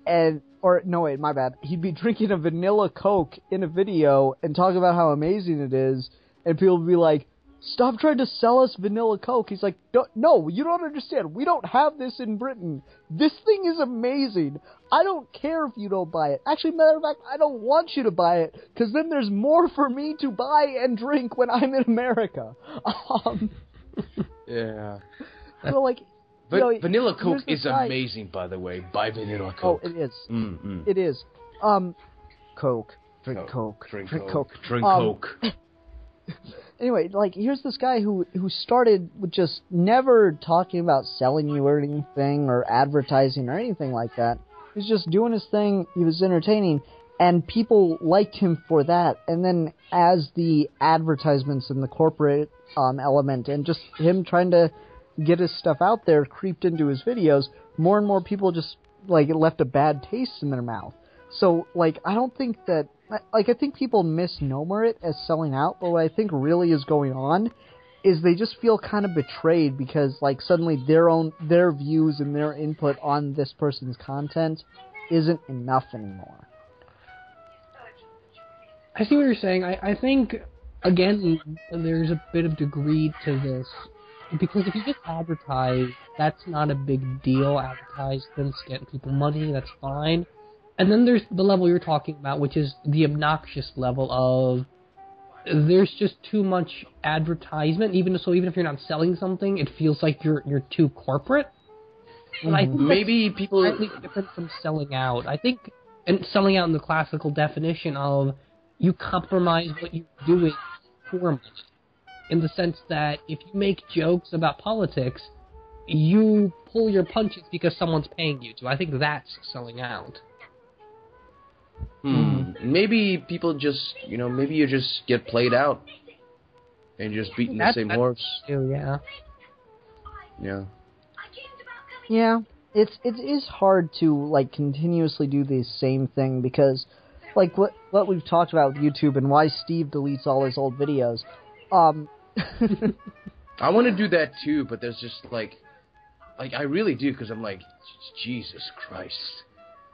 Speaker 3: he'd be drinking a vanilla Coke in a video, and talk about how amazing it is, and people would be like, stop trying to sell us vanilla Coke. He's like, no, you don't understand. We don't have this in Britain. This thing is amazing. I don't care if you don't buy it. Actually, matter of fact, I don't want you to buy it, because then there's more for me to buy and drink when I'm in America.
Speaker 4: Yeah.
Speaker 3: So, like...
Speaker 4: vanilla Coke is amazing, by the way. Buy vanilla Coke.
Speaker 3: Oh, it is. It is. Coke. Drink Coke.
Speaker 4: Drink Coke. Drink Coke.
Speaker 3: Anyway, like, here's this guy who started with just never talking about selling you or anything or advertising or anything like that. He was just doing his thing. He was entertaining, and people liked him for that. And then as the advertisements and the corporate element and just him trying to get his stuff out there creeped into his videos, more and more people just, like, it left a bad taste in their mouth. So, like, I don't think that... Like, I think people misnomer it as selling out, but what I think really is going on is they just feel kind of betrayed because, like, suddenly their views and their input on this person's content isn't enough anymore.
Speaker 5: I see what you're saying. I think, again, there's a bit of degree to this. Because if you just advertise, that's not a big deal. Advertisements get people money, that's fine. And then there's the level you're talking about, which is the obnoxious level of there's just too much advertisement. Even if you're not selling something, it feels like you're too corporate. And I think
Speaker 4: maybe people
Speaker 5: slightly different from selling out. I think, and selling out in the classical definition of you compromise what you're doing for money. In the sense that if you make jokes about politics, you pull your punches because someone's paying you to. I think that's selling out.
Speaker 4: Maybe people just, maybe you just get played out and you're just beating the same horse.
Speaker 5: Too, yeah.
Speaker 4: Yeah.
Speaker 3: Yeah, it is hard to, like, continuously do the same thing because, like, what we've talked about with YouTube and why Steve deletes all his old videos.
Speaker 4: I want to do that too, but there's just, like I really do, because I'm like, Jesus Christ.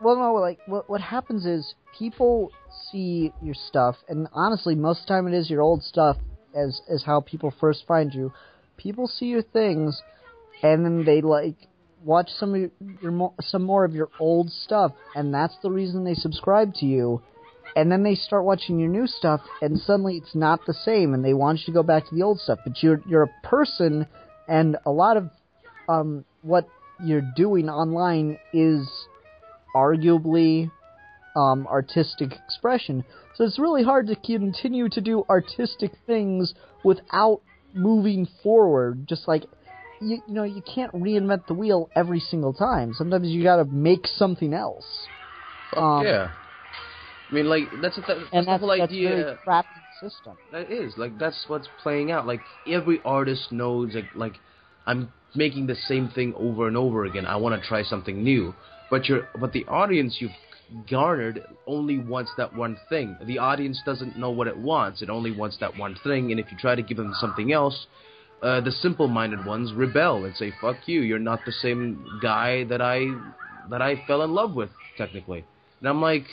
Speaker 3: Well, no, like, what happens is people see your stuff, and honestly, most of the time it is your old stuff as how people first find you. People see your things, and then they, like, watch some more of your old stuff, and that's the reason they subscribe to you. And then they start watching your new stuff, and suddenly it's not the same, and they want you to go back to the old stuff. But you're a person, and a lot of what you're doing online is arguably artistic expression. So it's really hard to continue to do artistic things without moving forward. Just like, you can't reinvent the wheel every single time. Sometimes you gotta make something else.
Speaker 4: Yeah. I mean, like, that's the whole idea.
Speaker 3: That's a very crappy system.
Speaker 4: That is, like, that's what's playing out. Like, every artist knows, like I'm making the same thing over and over again. I want to try something new. But the audience you've garnered only wants that one thing. The audience doesn't know what it wants. It only wants that one thing. And if you try to give them something else, the simple-minded ones rebel and say, "Fuck you! You're not the same guy that I fell in love with, technically." And I'm like,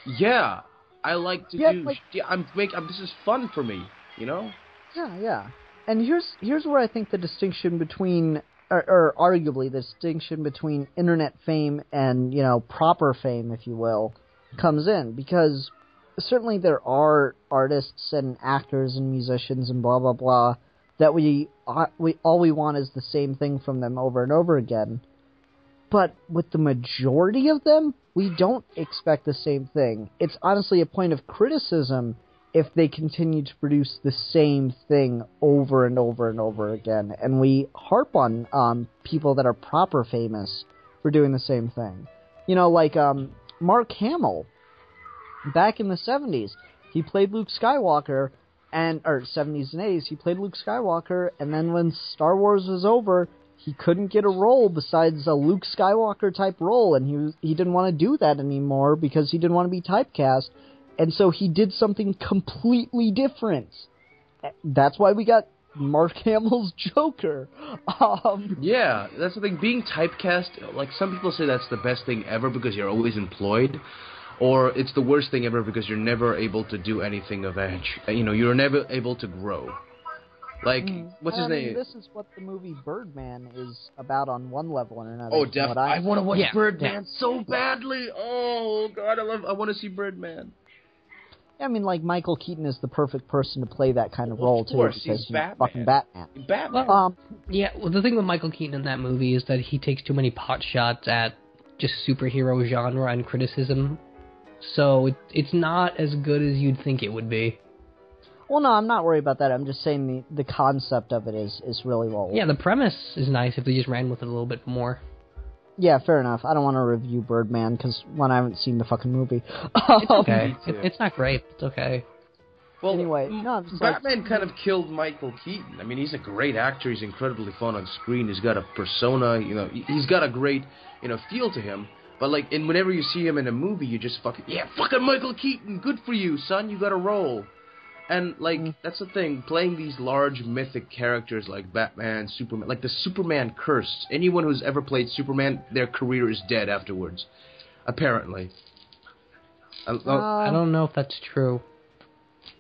Speaker 4: yeah, I like to do. Like, this is fun for me, Yeah,
Speaker 3: yeah. And here's where I think the distinction between, or arguably the distinction between internet fame and proper fame, if you will, comes in, because certainly there are artists and actors and musicians and blah blah blah that we want is the same thing from them over and over again. But with the majority of them, we don't expect the same thing. It's honestly a point of criticism if they continue to produce the same thing over and over and over again. And we harp on people that are proper famous for doing the same thing. Like Mark Hamill, back in the 70s, he played Luke Skywalker, or 70s and 80s, he played Luke Skywalker, and then when Star Wars was over, he couldn't get a role besides a Luke Skywalker type role, and he didn't want to do that anymore because he didn't want to be typecast, and so he did something completely different. That's why we got Mark Hamill's Joker.
Speaker 4: Yeah, that's the thing. Being typecast, like, some people say that's the best thing ever because you're always employed, or it's the worst thing ever because you're never able to do anything of edge. You're never able to grow. Like, what's his name?
Speaker 3: This is what the movie Birdman is about on one level or another.
Speaker 4: Oh, definitely. I want to watch Birdman so badly. Oh, God, I want to see Birdman.
Speaker 3: I mean, like, Michael Keaton is the perfect person to play that kind of role, too, because he's fucking Batman.
Speaker 4: Batman.
Speaker 5: Well, the thing with Michael Keaton in that movie is that he takes too many pot shots at just superhero genre and criticism, so it's not as good as you'd think it would be.
Speaker 3: Well, no, I'm not worried about that. I'm just saying the concept of it is really well.
Speaker 5: Yeah, the premise is nice if they just ran with it a little bit more.
Speaker 3: Yeah, fair enough. I don't want to review Birdman because, one, I haven't seen the fucking movie.
Speaker 5: It's okay. It's not great. It's okay.
Speaker 4: Well,
Speaker 3: anyway, no, I'm just
Speaker 4: Batman kind of killed Michael Keaton. I mean, he's a great actor. He's incredibly fun on screen. He's got a persona. You know, he's got a great, feel to him. But like, and whenever you see him in a movie, you just fucking Michael Keaton. Good for you, son. You got a role. And like, that's the thing. Playing these large mythic characters like Batman, Superman, like the Superman curse. Anyone who's ever played Superman, their career is dead afterwards. Apparently.
Speaker 5: I don't know if that's true.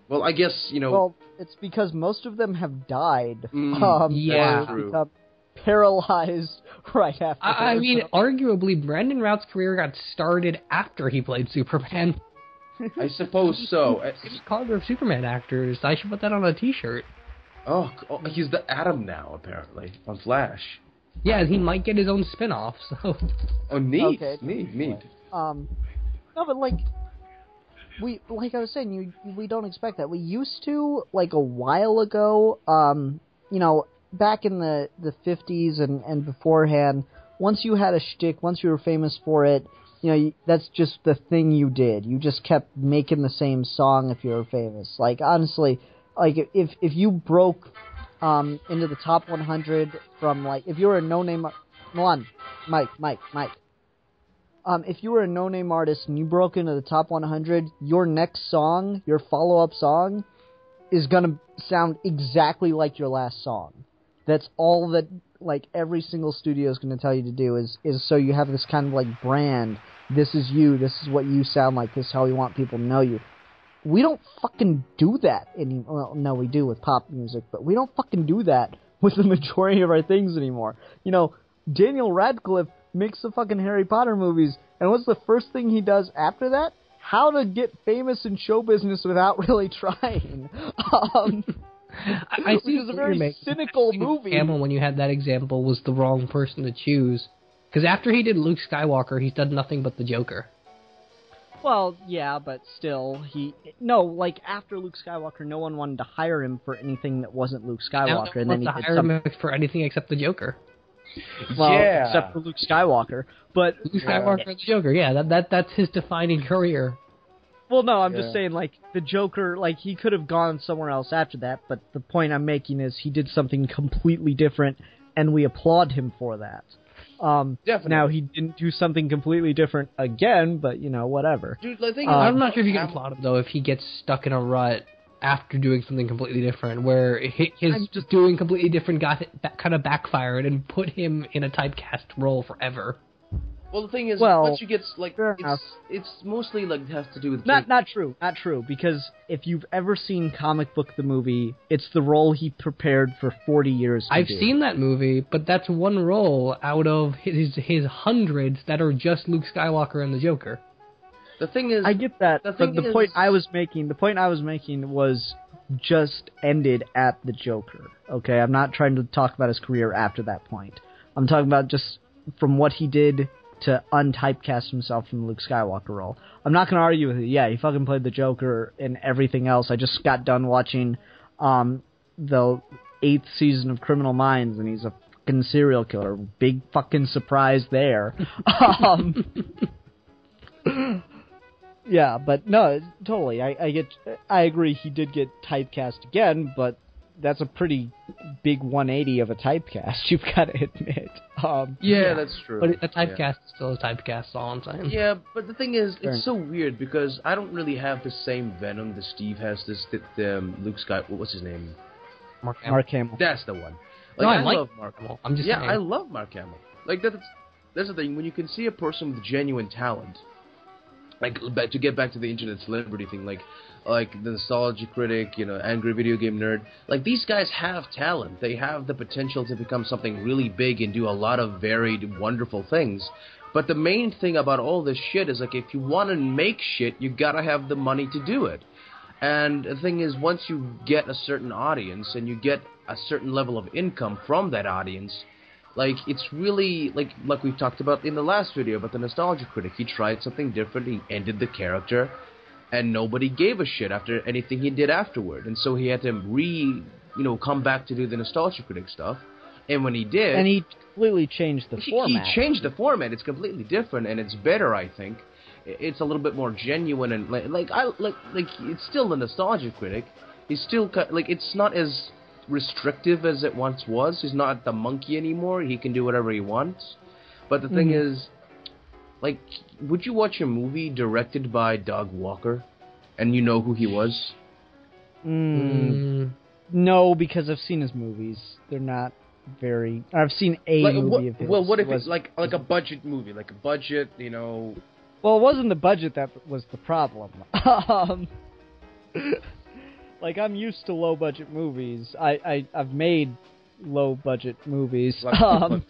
Speaker 4: Well, I guess,
Speaker 3: Well, it's because most of them have died.
Speaker 5: Yeah.
Speaker 3: Or become paralyzed right after.
Speaker 5: I mean, arguably, Brandon Routh's career got started after he played Superman.
Speaker 4: I suppose so.
Speaker 5: He's Carter of Superman actors. I should put that on a T-shirt.
Speaker 4: Oh, he's the Atom now, apparently, on Flash.
Speaker 5: Yeah, he might get his own spin-off, so...
Speaker 4: Oh, neat.
Speaker 3: Okay.
Speaker 4: Neat.
Speaker 3: No, but like I was saying, we don't expect that. We used to, like, a while ago, back in the 50s and beforehand, once you had a shtick, once you were famous for it, that's just the thing you did. You just kept making the same song if you were famous. Like, honestly, like, if you broke into the top 100 from, like, if you were a no-name... Milan, Mike. If you were a no-name artist and you broke into the top 100, your next song, your follow-up song, is gonna sound exactly like your last song. That's all that, like, every single studio is gonna tell you to do is so you have this kind of, like, brand. This is you. This is what you sound like. This is how we want people to know you. We don't fucking do that anymore. Well, no, we do with pop music, but we don't fucking do that with the majority of our things anymore. Daniel Radcliffe makes the fucking Harry Potter movies, and what's the first thing he does after that? How to get famous in show business without really trying.
Speaker 5: I see
Speaker 3: which is a very cynical movie.
Speaker 5: Hamill, when you had that example, was the wrong person to choose. Because after he did Luke Skywalker, he's done nothing but the Joker.
Speaker 3: Well, yeah, but still, after Luke Skywalker, no one wanted to hire him for anything that wasn't Luke Skywalker.
Speaker 5: And then he hire him for anything except the Joker.
Speaker 3: Well,
Speaker 4: yeah.
Speaker 3: except for Luke Skywalker. But
Speaker 5: Luke Skywalker and the Joker, yeah, that's his defining career.
Speaker 3: Well, no, I'm just saying, like, the Joker, like, he could have gone somewhere else after that, but the point I'm making is he did something completely different, and we applaud him for that.
Speaker 4: Definitely.
Speaker 3: Now, he didn't do something completely different again, but, whatever.
Speaker 4: Dude, the thing
Speaker 5: I'm not sure if you can applaud him, though, if he gets stuck in a rut after doing something completely different, where his just doing completely different kind of backfired and put him in a typecast role forever.
Speaker 4: Well, the thing is,
Speaker 3: Well,
Speaker 4: once you get, like,
Speaker 3: fair enough.
Speaker 4: it's mostly, like, has to do with...
Speaker 3: Not true, because if you've ever seen Comic Book the movie, it's the role he prepared for 40 years to
Speaker 5: I've
Speaker 3: do.
Speaker 5: seen that movie, but that's one role out of his hundreds that are just Luke Skywalker and the Joker.
Speaker 4: The thing is...
Speaker 3: I get that, but the point I was making was just ended at the Joker, okay? I'm not trying to talk about his career after that point. I'm talking about just from what he did to untypecast himself from the Luke Skywalker role. I'm not going to argue with it. Yeah, he fucking played the Joker and everything else. I just got done watching the 8th season of Criminal Minds, and he's a fucking serial killer. Big fucking surprise there. Yeah, but no, totally. I agree he did get typecast again, but that's a pretty big 180 of a typecast, you've got to admit.
Speaker 4: That's true.
Speaker 5: But a typecast is still a typecast, all I'm saying.
Speaker 4: Yeah, but the thing is, it's so weird, because I don't really have the same venom that Steve has, Luke Skywalker, what's his name?
Speaker 3: Mark Hamill.
Speaker 4: That's the one.
Speaker 5: No, I like
Speaker 4: love Mark
Speaker 5: Hamill. I'm just saying.
Speaker 4: I love Mark Hamill. Like, that's the thing, when you can see a person with genuine talent, like, to get back to the internet celebrity thing, like the Nostalgia Critic, Angry Video Game Nerd, like, these guys have talent. They have the potential to become something really big and do a lot of varied, wonderful things. But the main thing about all this shit is, like, if you want to make shit, you gotta have the money to do it. And the thing is, once you get a certain audience and you get a certain level of income from that audience, like, it's really, like we've talked about in the last video about the Nostalgia Critic. He tried something different, he ended the character, and nobody gave a shit after anything he did afterward, and so he had to come back to do the Nostalgia Critic stuff, and when he did...
Speaker 3: And he completely changed the format.
Speaker 4: He changed the format. It's completely different, and it's better, I think. It's a little bit more genuine, and like it's still the Nostalgia Critic. He's still it's not as restrictive as it once was. He's not the monkey anymore. He can do whatever he wants. But the thing is, like, would you watch a movie directed by Doug Walker, and you know who he was?
Speaker 3: No, because I've seen his movies. They're not very... I've seen movie of his.
Speaker 4: Well, what if it's like a budget movie, like a budget,
Speaker 3: Well, it wasn't the budget that was the problem. Like, I'm used to low-budget movies. I've made low-budget movies.
Speaker 4: Plug.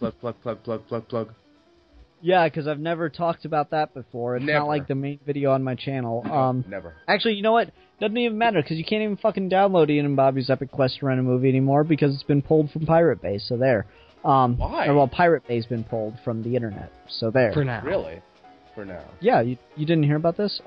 Speaker 3: Yeah, because I've never talked about that before. It's not like the main video on my channel.
Speaker 4: Never.
Speaker 3: Actually, you know what? Doesn't even matter, because you can't even fucking download Ian and Bobby's Epic Quest to rent a movie anymore, because it's been pulled from Pirate Bay, so there.
Speaker 4: Why?
Speaker 3: Well, Pirate Bay's been pulled from the internet, so there.
Speaker 5: For now.
Speaker 4: Really? For now.
Speaker 3: Yeah, you didn't hear about this?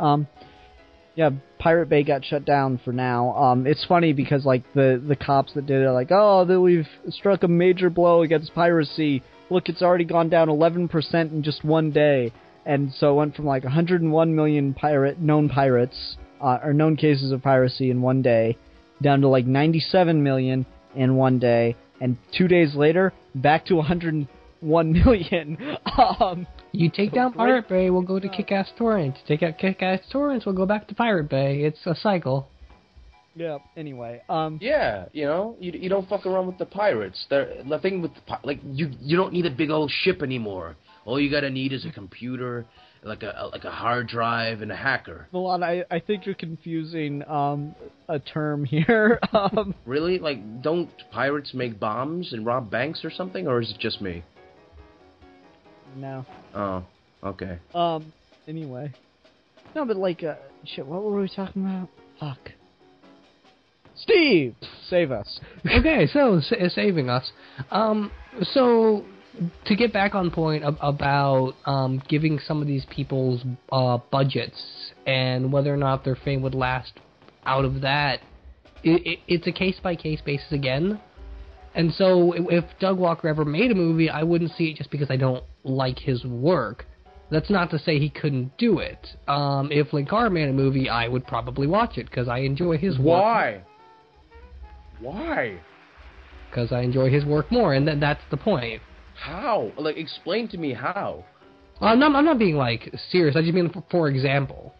Speaker 3: Yeah, Pirate Bay got shut down for now. It's funny because, like, the cops that did it are like, oh, we've struck a major blow against piracy. Look, it's already gone down 11% in just one day. And so it went from, like, 101 million known pirates, or known cases of piracy in one day, down to, like, 97 million in one day. And 2 days later, back to 101 million.
Speaker 5: You take down Pirate Bay, we'll go to Kick-Ass Torrent. Take out Kick-Ass Torrents, we'll go back to Pirate Bay. It's a cycle.
Speaker 3: Yeah, anyway.
Speaker 4: Yeah, you don't fuck around with the pirates. The thing with, you don't need a big old ship anymore. All you gotta need is a computer, like a hard drive, and a hacker.
Speaker 3: Milan, I think you're confusing a term here.
Speaker 4: Really? Like, don't pirates make bombs and rob banks or something, or is it just me?
Speaker 3: No.
Speaker 4: Oh, okay.
Speaker 3: Anyway. No, but like, shit, what were we talking about? Fuck. Steve! Save us.
Speaker 5: Okay, so, saving us. So, to get back on point about giving some of these people's budgets and whether or not their fame would last out of that, it's a case-by-case basis again. And so, if Doug Walker ever made a movie, I wouldn't see it just because I don't like his work. That's not to say he couldn't do it. If Linkara made a movie, I would probably watch it, because I enjoy his work.
Speaker 4: Why?
Speaker 5: Because I enjoy his work more, and that's the point.
Speaker 4: How? Like, explain to me how.
Speaker 5: I'm not being, like, serious. I just mean, for example.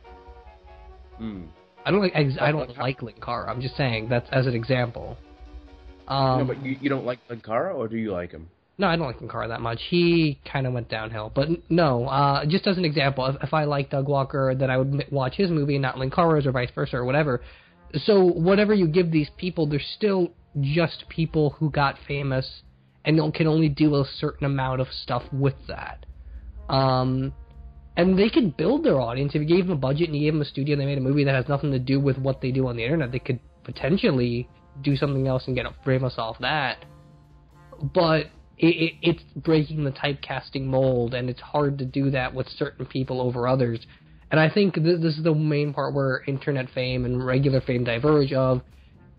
Speaker 5: I don't like Linkara. I'm just saying that's as an example.
Speaker 4: No, but you don't like Linkara, or do you like him?
Speaker 5: No, I don't like Linkara that much. He kind of went downhill. But no, just as an example, if I like Doug Walker, then I would watch his movie and not Linkara's, or vice versa, or whatever. So whatever you give these people, they're still just people who got famous and can only do a certain amount of stuff with that. And they could build their audience. If you gave them a budget and you gave them a studio and they made a movie that has nothing to do with what they do on the internet, they could potentially do something else and get famous off that. But it's breaking the typecasting mold, and it's hard to do that with certain people over others. And I think this is the main part where internet fame and regular fame diverge of,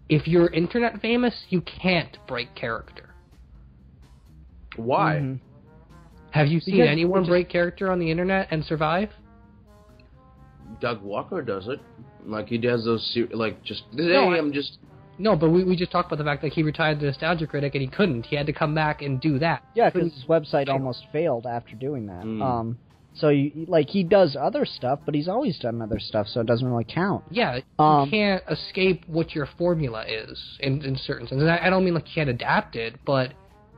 Speaker 5: if you're internet famous, you can't break character.
Speaker 4: Why?
Speaker 3: Mm-hmm.
Speaker 5: Have you seen anyone break character on the internet and survive?
Speaker 4: Doug Walker does it. Like, he does those,
Speaker 5: No, but we just talked about the fact that he retired the Nostalgia Critic and he couldn't. He had to come back and do that.
Speaker 3: Yeah, because his website almost failed after doing that. So, he does other stuff, but he's always done other stuff, so it doesn't really count.
Speaker 5: Yeah, you can't escape what your formula is, in certain sense. And I don't mean like you can't adapt it, but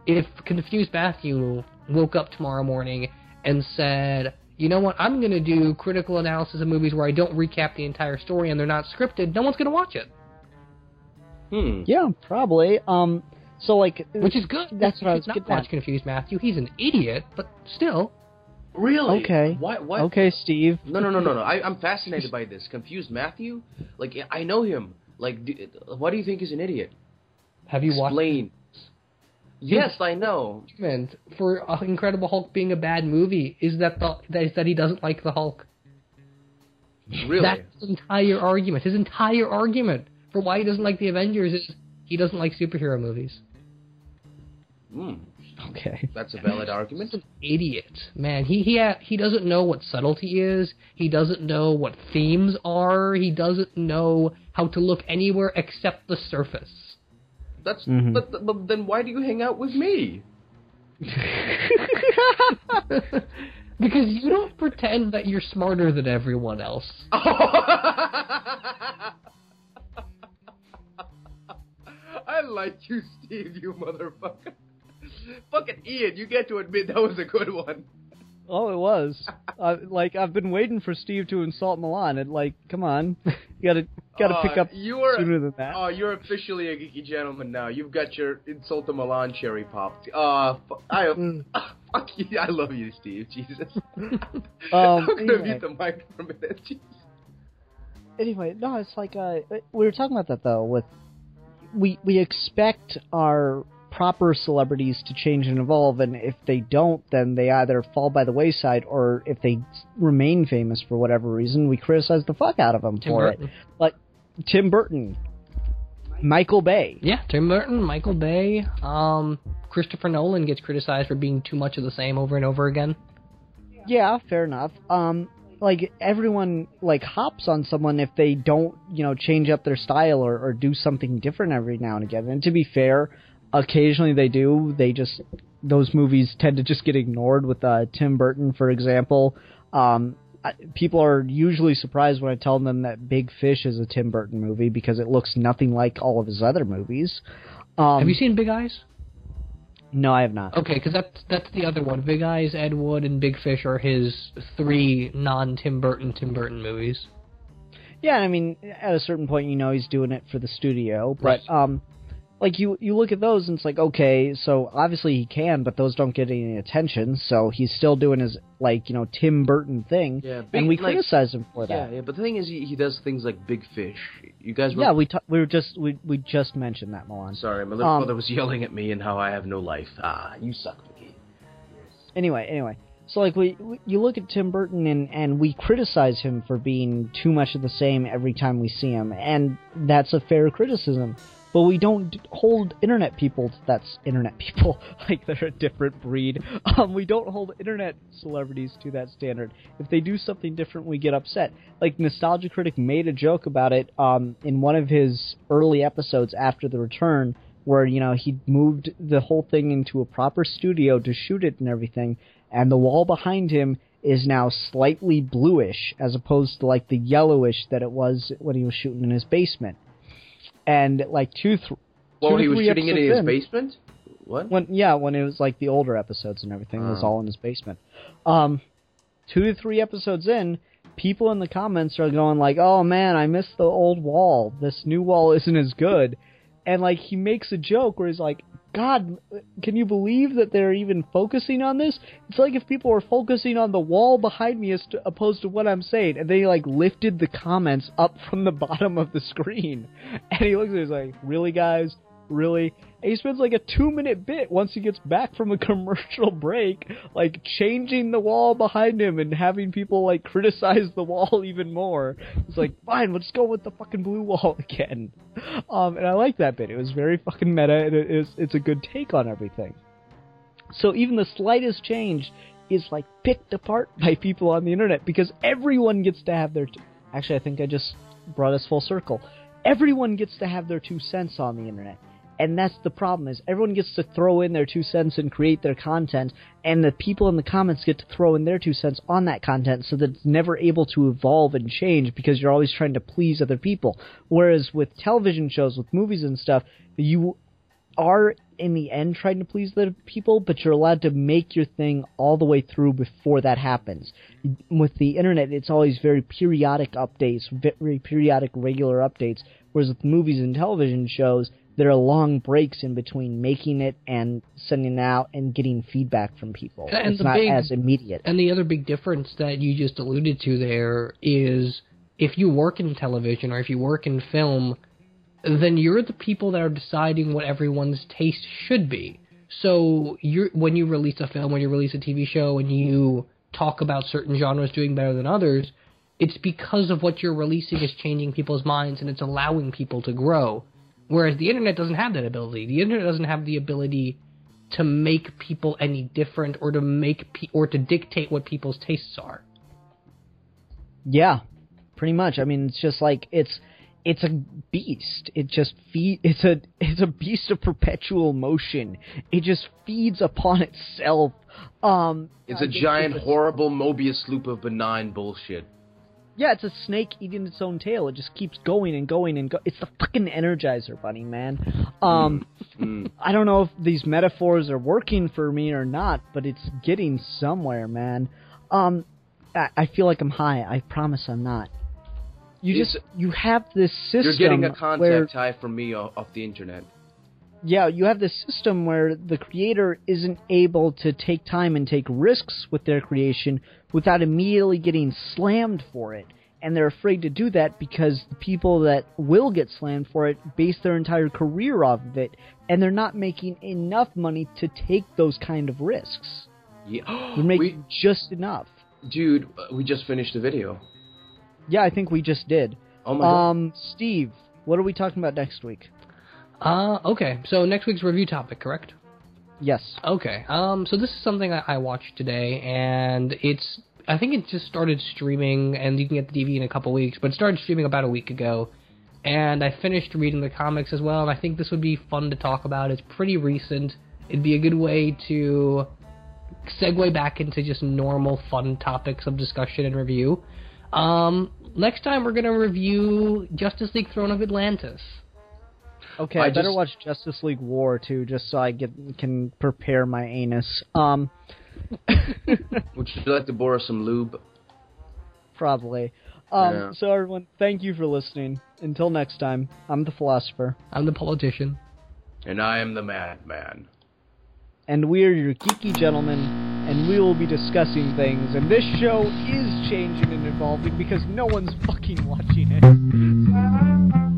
Speaker 5: if Confused Matthew woke up tomorrow morning and said, you know what, I'm going to do critical analysis of movies where I don't recap the entire story and they're not scripted, no one's going to watch it.
Speaker 3: Yeah, probably.
Speaker 5: Which is good.
Speaker 3: That's what I was
Speaker 5: getting
Speaker 3: getting at.
Speaker 5: Watch Confused Matthew. He's an idiot, but still.
Speaker 4: Really?
Speaker 3: Okay.
Speaker 4: What?
Speaker 3: Okay, Steve.
Speaker 4: No. I'm fascinated by this. Confused Matthew? Like, I know him. Like, why do you he's he's an idiot?
Speaker 5: Have you watched?
Speaker 4: Explain. Yes, I know.
Speaker 5: For Incredible Hulk being a bad movie is that he doesn't like the Hulk.
Speaker 4: Really?
Speaker 5: That's his entire argument. His entire argument for why he doesn't like the Avengers is he doesn't like superhero movies.
Speaker 3: Okay.
Speaker 4: That's a valid argument.
Speaker 5: He's an idiot, man. He doesn't know what subtlety is. He doesn't know what themes are. He doesn't know how to look anywhere except the surface.
Speaker 4: But then why do you hang out with me?
Speaker 5: Because you don't pretend that you're smarter than everyone else.
Speaker 4: I like you, Steve, you motherfucker. Fucking Ian, you get to admit that was a good one.
Speaker 3: Oh, it was. I've been waiting for Steve to insult Milan. And come on, you gotta pick up sooner than that.
Speaker 4: Oh, you're officially a geeky gentleman now. You've got your insult to Milan cherry popped. Fuck you. I love you, Steve. Jesus. I'm gonna mute the mic for a minute. Jesus.
Speaker 3: Anyway, no, it's we were talking about that though. With we expect our proper celebrities to change and evolve, and if they don't, then they either fall by the wayside, or if they remain famous for whatever reason, we criticize the fuck out of them for it. Like Tim Burton, Michael Bay.
Speaker 5: Yeah, Tim Burton, Michael Bay, Christopher Nolan gets criticized for being too much of the same over and over again.
Speaker 3: Yeah, fair enough. Everyone hops on someone if they don't, change up their style or do something different every now and again. And to be fair, occasionally they do. Those movies tend to just get ignored. With Tim Burton, for example, people are usually surprised when I tell them that Big Fish is a Tim Burton movie because it looks nothing like all of his other movies.
Speaker 5: Have you seen Big Eyes?
Speaker 3: No, I have not.
Speaker 5: Okay, because that's the other one. Big Eyes, Ed Wood, and Big Fish are his 3 non-Tim Burton movies.
Speaker 3: Yeah, I mean, at a certain point, he's doing it for the studio, but you look at those and it's okay, so obviously he can, but those don't get any attention, so he's still doing his, Tim Burton thing, and we criticize him for that.
Speaker 4: Yeah, but the thing is, he does things like Big Fish. You guys were...
Speaker 3: Yeah, we just mentioned that, Milan.
Speaker 4: Sorry, my little brother was yelling at me and how I have no life. You suck, Vicky.
Speaker 3: Anyway. So, you look at Tim Burton and we criticize him for being too much of the same every time we see him, and that's a fair criticism. But we don't hold internet people, that's internet people, they're a different breed. We don't hold internet celebrities to that standard. If they do something different, we get upset. Nostalgia Critic made a joke about it in one of his early episodes after the return, where, he moved the whole thing into a proper studio to shoot it and everything, and the wall behind him is now slightly bluish, as opposed to, the yellowish that it was when he was shooting in his basement. And,
Speaker 4: he was shooting it in his basement? What?
Speaker 3: When it was, the older episodes and everything, it was all in his basement. 2 to 3 episodes in, people in the comments are going oh man, I miss the old wall. This new wall isn't as good. And, he makes a joke where he's God, can you believe that they're even focusing on this? It's if people were focusing on the wall behind me as opposed to what I'm saying. And they, lifted the comments up from the bottom of the screen. And he looks at it, he's really, guys? Really? And he spends, a 2-minute bit once he gets back from a commercial break, changing the wall behind him and having people, criticize the wall even more. It's fine, let's go with the fucking blue wall again. And I like that bit. It was very fucking meta, and it's a good take on everything. So even the slightest change is, picked apart by people on the internet, because everyone gets to have their... Actually, I think I just brought us full circle. Everyone gets to have their 2 cents on the internet. And that's the problem, is everyone gets to throw in their 2 cents and create their content, and the people in the comments get to throw in their 2 cents on that content, so that it's never able to evolve and change, because you're always trying to please other people. Whereas with television shows, with movies and stuff, you are, in the end, trying to please the people, but you're allowed to make your thing all the way through before that happens. With the internet, it's always very periodic updates, very periodic, regular updates, whereas with movies and television shows, there are long breaks in between making it and sending it out and getting feedback from people.
Speaker 5: And
Speaker 3: it's not as immediate.
Speaker 5: And the other big difference that you just alluded to there is, if you work in television or if you work in film, then you're the people that are deciding what everyone's taste should be. So when you release a film, when you release a TV show, and you talk about certain genres doing better than others, it's because of what you're releasing is changing people's minds and it's allowing people to grow. Whereas the internet doesn't have that ability. The internet doesn't have the ability to make people any different or to dictate what people's tastes are.
Speaker 3: Yeah, pretty much. I mean, it's just like it's a beast. It just it's a beast of perpetual motion. It just feeds upon itself.
Speaker 4: It's a giant, horrible Mobius loop of benign bullshit.
Speaker 3: Yeah, it's a snake eating its own tail. It just keeps going and going and It's the fucking Energizer Bunny, man. I don't know if these metaphors are working for me or not, but it's getting somewhere, man. I feel like I'm high. I promise I'm not. You have this system.
Speaker 4: You're getting a contact high from me off the internet.
Speaker 3: Yeah, you have this system where the creator isn't able to take time and take risks with their creation without immediately getting slammed for it. And they're afraid to do that because the people that will get slammed for it base their entire career off of it, and they're not making enough money to take those kind of risks.
Speaker 4: Yeah.
Speaker 3: They're making just enough.
Speaker 4: Dude, we just finished the video.
Speaker 3: Yeah, I think we just did.
Speaker 4: Oh my god.
Speaker 3: Steve, what are we talking about next week?
Speaker 5: Okay, so next week's review topic, correct?
Speaker 3: Yes.
Speaker 5: Okay, so this is something I watched today, and I think it just started streaming, and you can get the DVD in a couple weeks, but it started streaming about a week ago, and I finished reading the comics as well, and I think this would be fun to talk about. It's pretty recent. It'd be a good way to segue back into just normal fun topics of discussion and review. Next time we're going to review Justice League Throne of Atlantis.
Speaker 3: Okay, I better watch Justice League War, too, just so I can prepare my anus.
Speaker 4: Would you like to borrow some lube?
Speaker 3: Probably.
Speaker 4: Yeah.
Speaker 3: So everyone, thank you for listening. Until next time, I'm the Philosopher.
Speaker 5: I'm the Politician.
Speaker 4: And I am the Madman.
Speaker 3: And we're your geeky gentlemen, and we will be discussing things, and this show is changing and evolving because no one's fucking watching it.